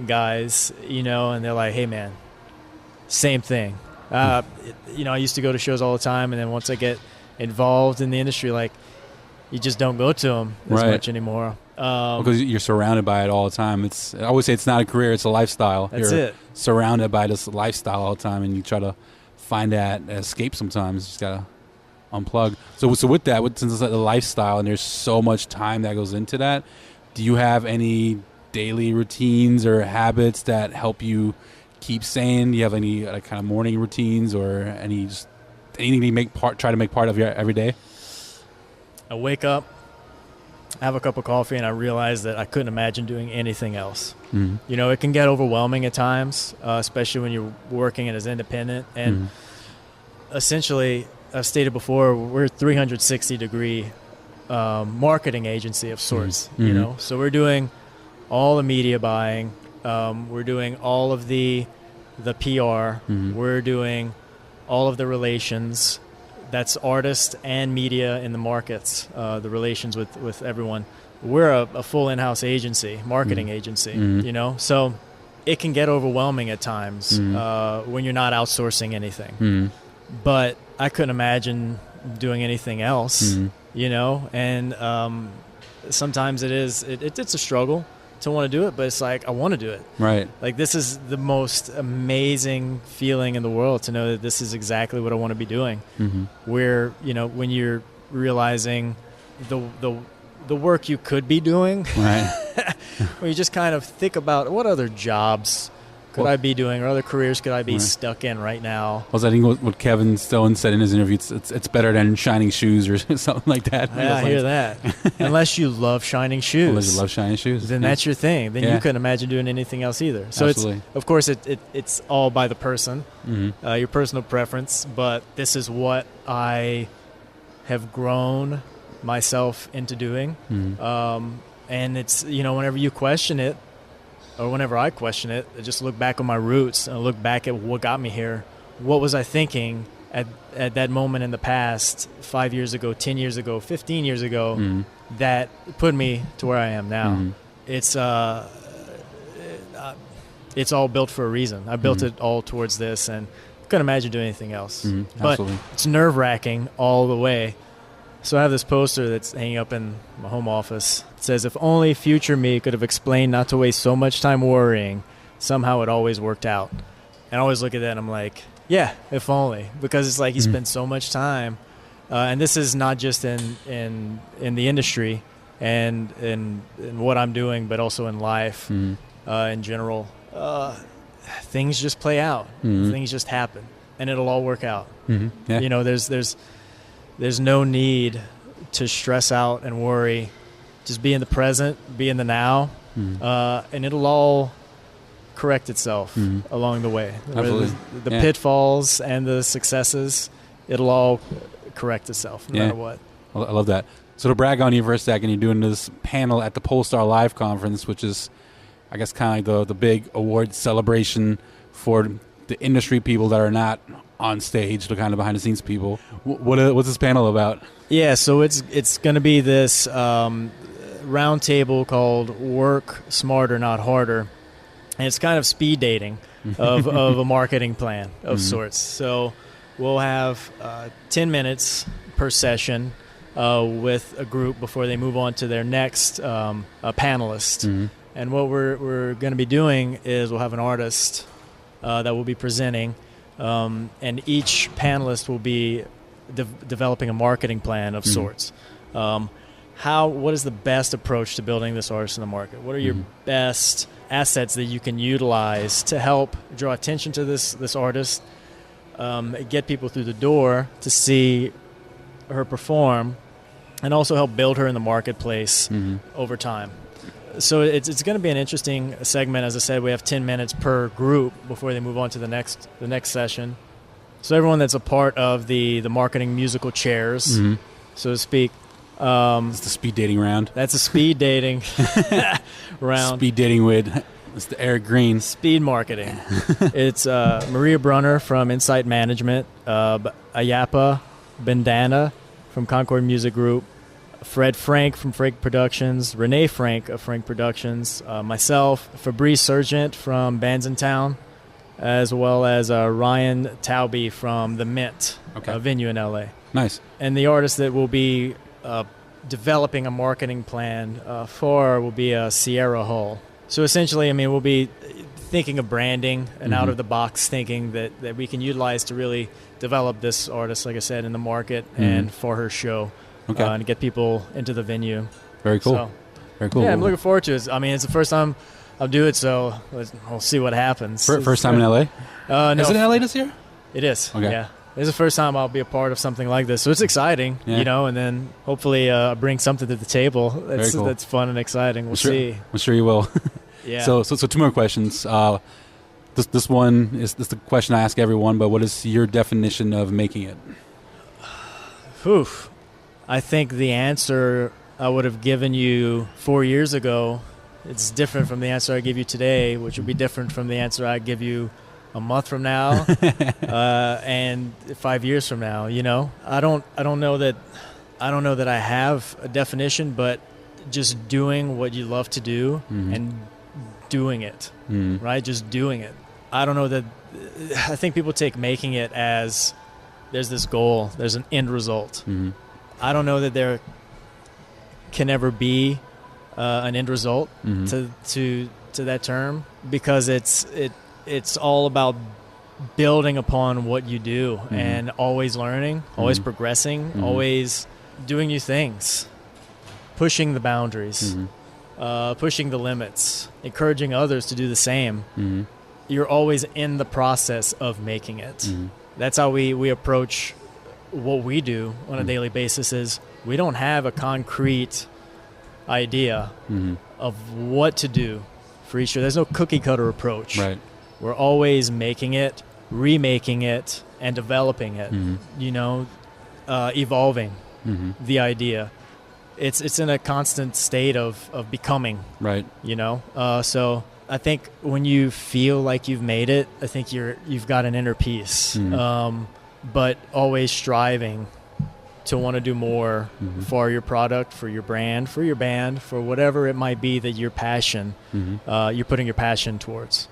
guys, you know, and they're like, "Hey, man, same thing. I used to go to shows all the time, and then once I get involved in the industry, like, you just don't go to them as much anymore. Because you're surrounded by it all the time. I always say it's not a career, it's a lifestyle. You're surrounded by this lifestyle all the time, and you try to find that escape sometimes. You just got to unplug. So with that, since it's a lifestyle and there's so much time that goes into that, do you have any daily routines or habits that help you keep sane? Do you have any kind of morning routines or anything to try to make part of your everyday? I wake up, I have a cup of coffee, and I realize that I couldn't imagine doing anything else. Mm-hmm. It can get overwhelming at times, especially when you're working as independent. And essentially, I've stated before, we're a 360-degree marketing agency of sorts. Mm-hmm. So we're doing all the media buying, we're doing all of the PR, we're doing all of the relations. That's artists and media in the markets, the relations with everyone. We're a full in-house agency, marketing agency, So it can get overwhelming at times when you're not outsourcing anything. But I couldn't imagine doing anything else, And sometimes it's a struggle to want to do it, but it's like, I want to do it. Right. Like, this is the most amazing feeling in the world to know that this is exactly what I want to be doing. Where, when you're realizing the work you could be doing, right. when you just kind of think about what other jobs could I be doing, or other careers could I be stuck in right now? I think what Kevin Stone said in his interview, it's better than shining shoes or something like that. Yeah, I hear that. Unless you love shining shoes. Unless you love shining shoes. Then that's your thing. Then you couldn't imagine doing anything else either. So of course, it's all by the person, your personal preference, but this is what I have grown myself into doing. And it's, whenever you question it, or whenever I question it, I just look back on my roots and look back at what got me here. What was I thinking at that moment in the past, 5 years ago, 10 years ago, 15 years ago, that put me to where I am now? It's all built for a reason. I built it all towards this, and couldn't imagine doing anything else. But it's nerve-wracking all the way. So I have this poster that's hanging up in my home office. It says, "If only future me could have explained not to waste so much time worrying, somehow it always worked out." And I always look at that and I'm like, yeah, if only. Because it's like you spend so much time. And this is not just in the industry and in what I'm doing, but also in life in general. Things just play out. Things just happen. And it'll all work out. Yeah. There's no need to stress out and worry. Just be in the present, be in the now, and it'll all correct itself along the way. Absolutely. The pitfalls and the successes, it'll all correct itself no matter what. I love that. So to brag on you for a second, you're doing this panel at the Polestar Live Conference, which is, I guess, kind of like the big award celebration for the industry people that are not on stage, the kind of behind the scenes people. What's this panel about? Yeah, so it's going to be this round table called Work Smarter, Not Harder. And it's kind of speed dating of a marketing plan of sorts. So we'll have 10 minutes per session with a group before they move on to their next panelist. And what we're going to be doing is we'll have an artist that will be presenting, and each panelist will be developing a marketing plan of sorts. What is the best approach to building this artist in the market? What are your best assets that you can utilize to help draw attention to this artist, get people through the door to see her perform, and also help build her in the marketplace over time? So it's going to be an interesting segment. As I said, we have 10 minutes per group before they move on to the next session. So everyone that's a part of the marketing musical chairs, so to speak. It's the speed dating round. That's a speed dating round. Speed dating with Mr. Erick Greene. Speed marketing. It's Maria Brunner from Insight Management, Ayapa Bandana from Concord Music Group, Fred Frank from Frank Productions, Renee Frank of Frank Productions, myself, Fabrice Sergent from Bands in Town, as well as Ryan Taubey from the Mint venue in LA. Nice. And the artist that will be developing a marketing plan for will be Sierra Hull. So essentially, I mean, we'll be thinking of branding and out of the box thinking that we can utilize to really develop this artist, like I said, in the market and for her show and get people into the venue. Very cool. So, very cool. Yeah, I'm looking forward to it. I mean, it's the first time I'll do it, so we'll see what happens. First time in LA? No. Is it in LA this year? It is. Okay. Yeah. It's the first time I'll be a part of something like this, so it's exciting, and then hopefully bring something to the table that's fun and exciting. We'll see. I'm sure you will. Yeah. So two more questions. This one is the question I ask everyone, but what is your definition of making it? Oof. I think the answer I would have given you 4 years ago, it's different from the answer I give you today, which would be different from the answer I give you a month from now and 5 years from now. I don't know that I have a definition, but just doing what you love to do and doing it, right? Just doing it. I don't know that. I think people take making it as there's this goal, there's an end result. I don't know that there can ever be an end result to that term, because it's all about building upon what you do and always learning, always progressing, always doing new things, pushing the boundaries, pushing the limits, encouraging others to do the same. You're always in the process of making it. That's how we approach what we do on a daily basis. Is we don't have a concrete idea of what to do for each year. There's no cookie cutter approach. Right. We're always making it, remaking it, and developing it. Evolving the idea. It's in a constant state of becoming. Right. So I think when you feel like you've made it, I think you've got an inner peace. But always striving to want to do more for your product, for your brand, for your band, for whatever it might be that your passion, you're putting your passion towards.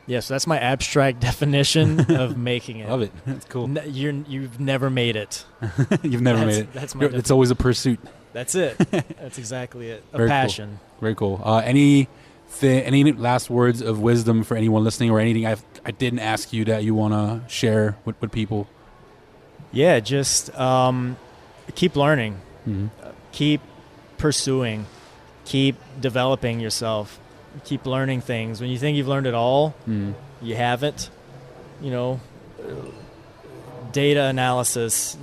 Yeah, so that's my abstract definition of making it. Love it. That's cool. You've never made it. You've never made it. That's my it's always a pursuit. That's it. That's exactly it. A Very passion. Cool. Very cool. Any last words of wisdom for anyone listening, or anything I didn't ask you that you want to share with people? Yeah, just keep learning, keep pursuing, keep developing yourself, keep learning things. When you think you've learned it all, you haven't. Data analysis,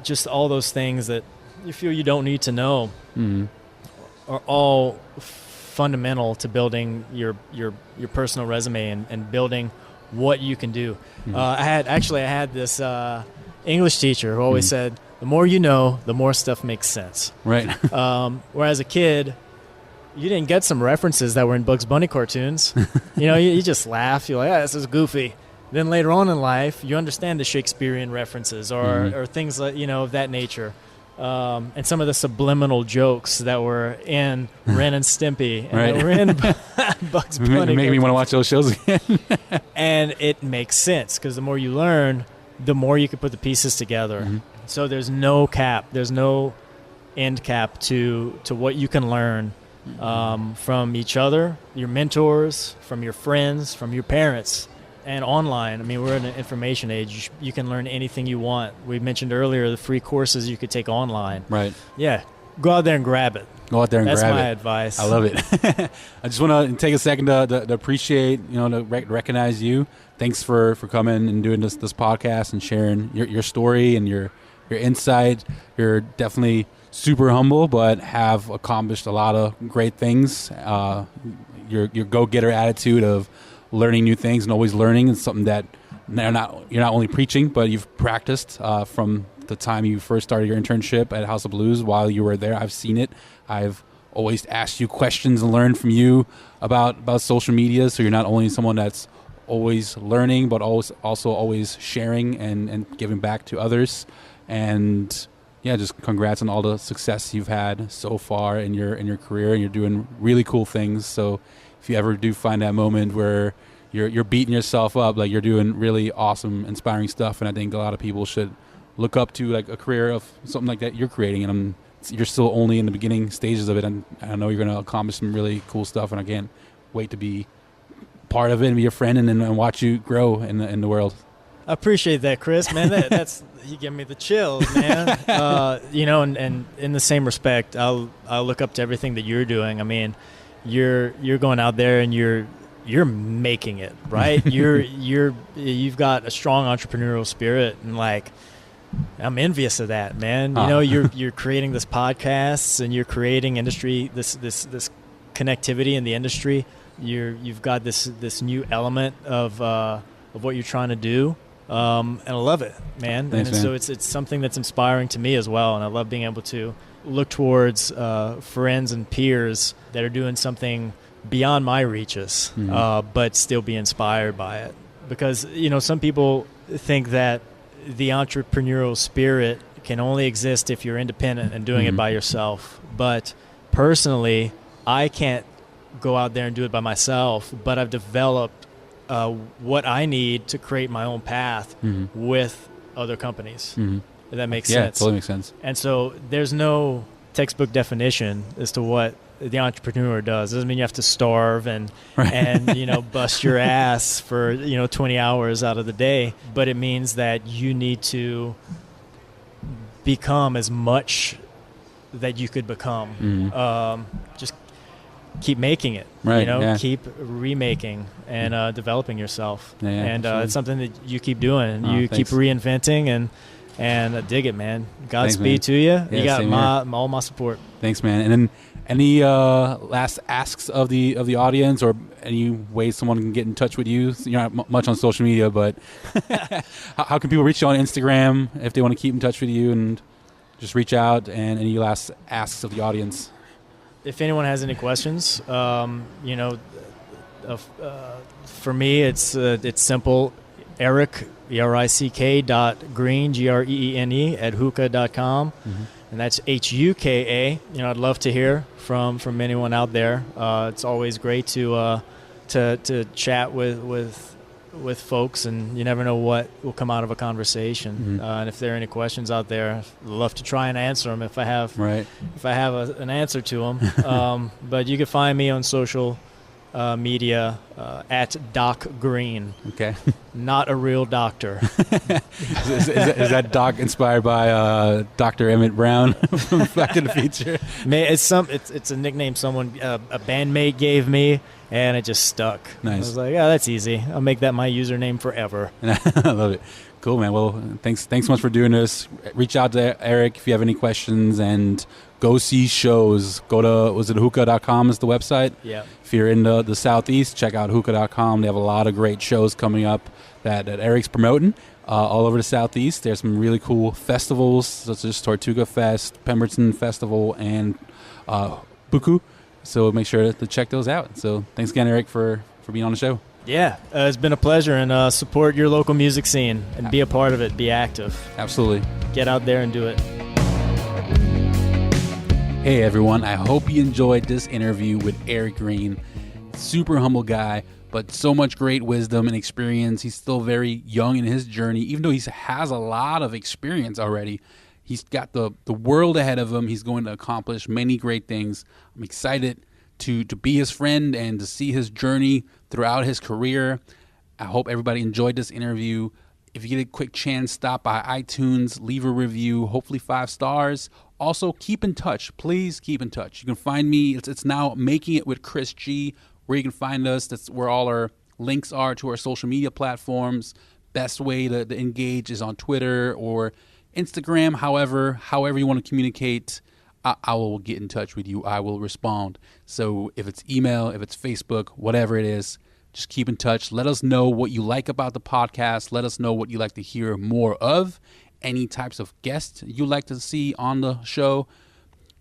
just all those things that you feel you don't need to know are all fundamental to building your personal resume and building what you can do. I had this English teacher who always said, the more you know, the more stuff makes sense. Right. Whereas a kid, you didn't get some references that were in Bugs Bunny cartoons. You just laugh. You're like, this is goofy. Then later on in life, you understand the Shakespearean references or things like, of that nature. And some of the subliminal jokes that were in Ren and Stimpy and that were in Bugs Bunny. Make me want to watch those shows again. And it makes sense because the more you learn, the more you can put the pieces together. So there's no cap. There's no end cap to what you can learn from each other, your mentors, from your friends, from your parents, and online. I mean, we're in an information age. You can learn anything you want. We mentioned earlier the free courses you could take online. Right. Yeah. Go out there and grab it. Go out there and grab it. That's my advice. I love it. I just want to take a second to appreciate, to recognize you. Thanks for coming and doing this podcast and sharing your story and your insight. You're definitely super humble, but have accomplished a lot of great things. Your go-getter attitude of learning new things and always learning is something that you're not only preaching, but you've practiced from the time you first started your internship at House of Blues. While you were there, I've seen it. I've always asked you questions and learned from you about social media. So you're not only someone that's always learning, but also always sharing and giving back to others. And yeah, just congrats on all the success you've had so far in your career, and you're doing really cool things. So if you ever do find that moment where you're beating yourself up. Like, you're doing really awesome, inspiring stuff, and I think a lot of people should look up to like a career of something like that you're creating. And you're still only in the beginning stages of it, and I know you're going to accomplish some really cool stuff, and I can't wait to be part of it and be your friend and watch you grow in the world. I appreciate that, Chris, man. That's you give me the chills, man. And in the same respect, I'll look up to everything that you're doing. I mean, you're going out there and you're making it, right? You've got a strong entrepreneurial spirit, and like, I'm envious of that, man. You're creating this podcast, and you're creating industry, this connectivity in the industry. You've got this new element of what you're trying to do. And I love it, man. Thanks, man. So it's something that's inspiring to me as well. And I love being able to look towards friends and peers that are doing something beyond my reaches, but still be inspired by it. Because, some people think that the entrepreneurial spirit can only exist if you're independent and doing it by yourself. But personally, I can't go out there and do it by myself, but I've developed what I need to create my own path with other companies. If that makes sense. Yeah, it totally makes sense. And so there's no textbook definition as to what the entrepreneur does. It doesn't mean you have to starve and bust your ass for 20 hours out of the day, but it means that you need to become as much that you could become. Just keep making it, keep remaking and developing yourself. And it's something that you keep doing. You keep reinventing, and I dig it, man. Godspeed to you. You got all my support. Thanks, man. And then any last asks of the audience, or any ways someone can get in touch with you? You're not much on social media, but how can people reach you on Instagram if they want to keep in touch with you and just reach out? And any last asks of the audience? If anyone has any questions, for me, it's simple. Erick, ERICK.Greene, GREENE @hookah.com. And that's HUKA. I'd love to hear from anyone out there. It's always great to chat with folks, and you never know what will come out of a conversation. And if there are any questions out there, I'd love to try and answer them if I have an answer to them. But you can find me on social media at Doc Greene. Okay. Not a real doctor. is that Doc inspired by Dr. Emmett Brown from Back to the Future? It's a nickname someone a bandmate gave me, and it just stuck. Nice. I was like, that's easy. I'll make that my username forever. I love it. Cool, man. Well, thanks so much for doing this. Reach out to Erick if you have any questions, and go see shows. Go to, was it hookah.com is the website? Yeah. If you're in the Southeast, check out hookah.com. They have a lot of great shows coming up that Erick's promoting all over the Southeast. There's some really cool festivals, such as Tortuga Fest, Pemberton Festival, and Buku. So make sure to check those out. So thanks again, Erick, for being on the show. Yeah, it's been a pleasure, and support your local music scene and be a part of it. Be active. Absolutely. Get out there and do it. Hey everyone, I hope you enjoyed this interview with Erick Greene. Super humble guy, but so much great wisdom and experience. He's still very young in his journey, even though he has a lot of experience already. He's got the world ahead of him. He's going to accomplish many great things. I'm excited to be his friend and to see his journey throughout his career. I hope everybody enjoyed this interview. If you get a quick chance, stop by iTunes, leave a review, hopefully 5 stars. Also, keep in touch. Please keep in touch. You can find me. It's now Making It with Chris G, where you can find us. That's where all our links are to our social media platforms. Best way to engage is on Twitter or Instagram. However you want to communicate, I will get in touch with you. I will respond. So if it's email, if it's Facebook, whatever it is, just keep in touch. Let us know what you like about the podcast. Let us know what you like to hear more of. Any types of guests you like to see on the show.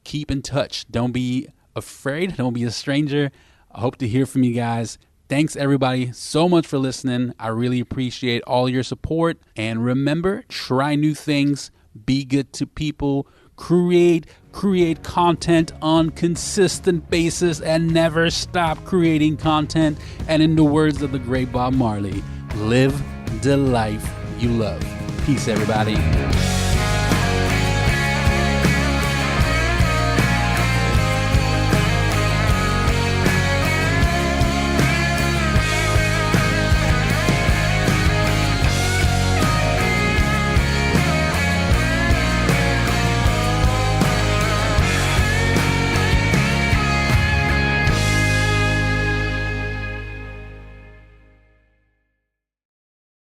Keep in touch. Don't be afraid. Don't be a stranger. I hope to hear from you guys. Thanks, everybody, so much for listening. I really appreciate all your support. And remember, try new things. Be good to people. create content on consistent basis and never stop creating content. And in the words of the great Bob Marley, live the life you love. Peace, everybody.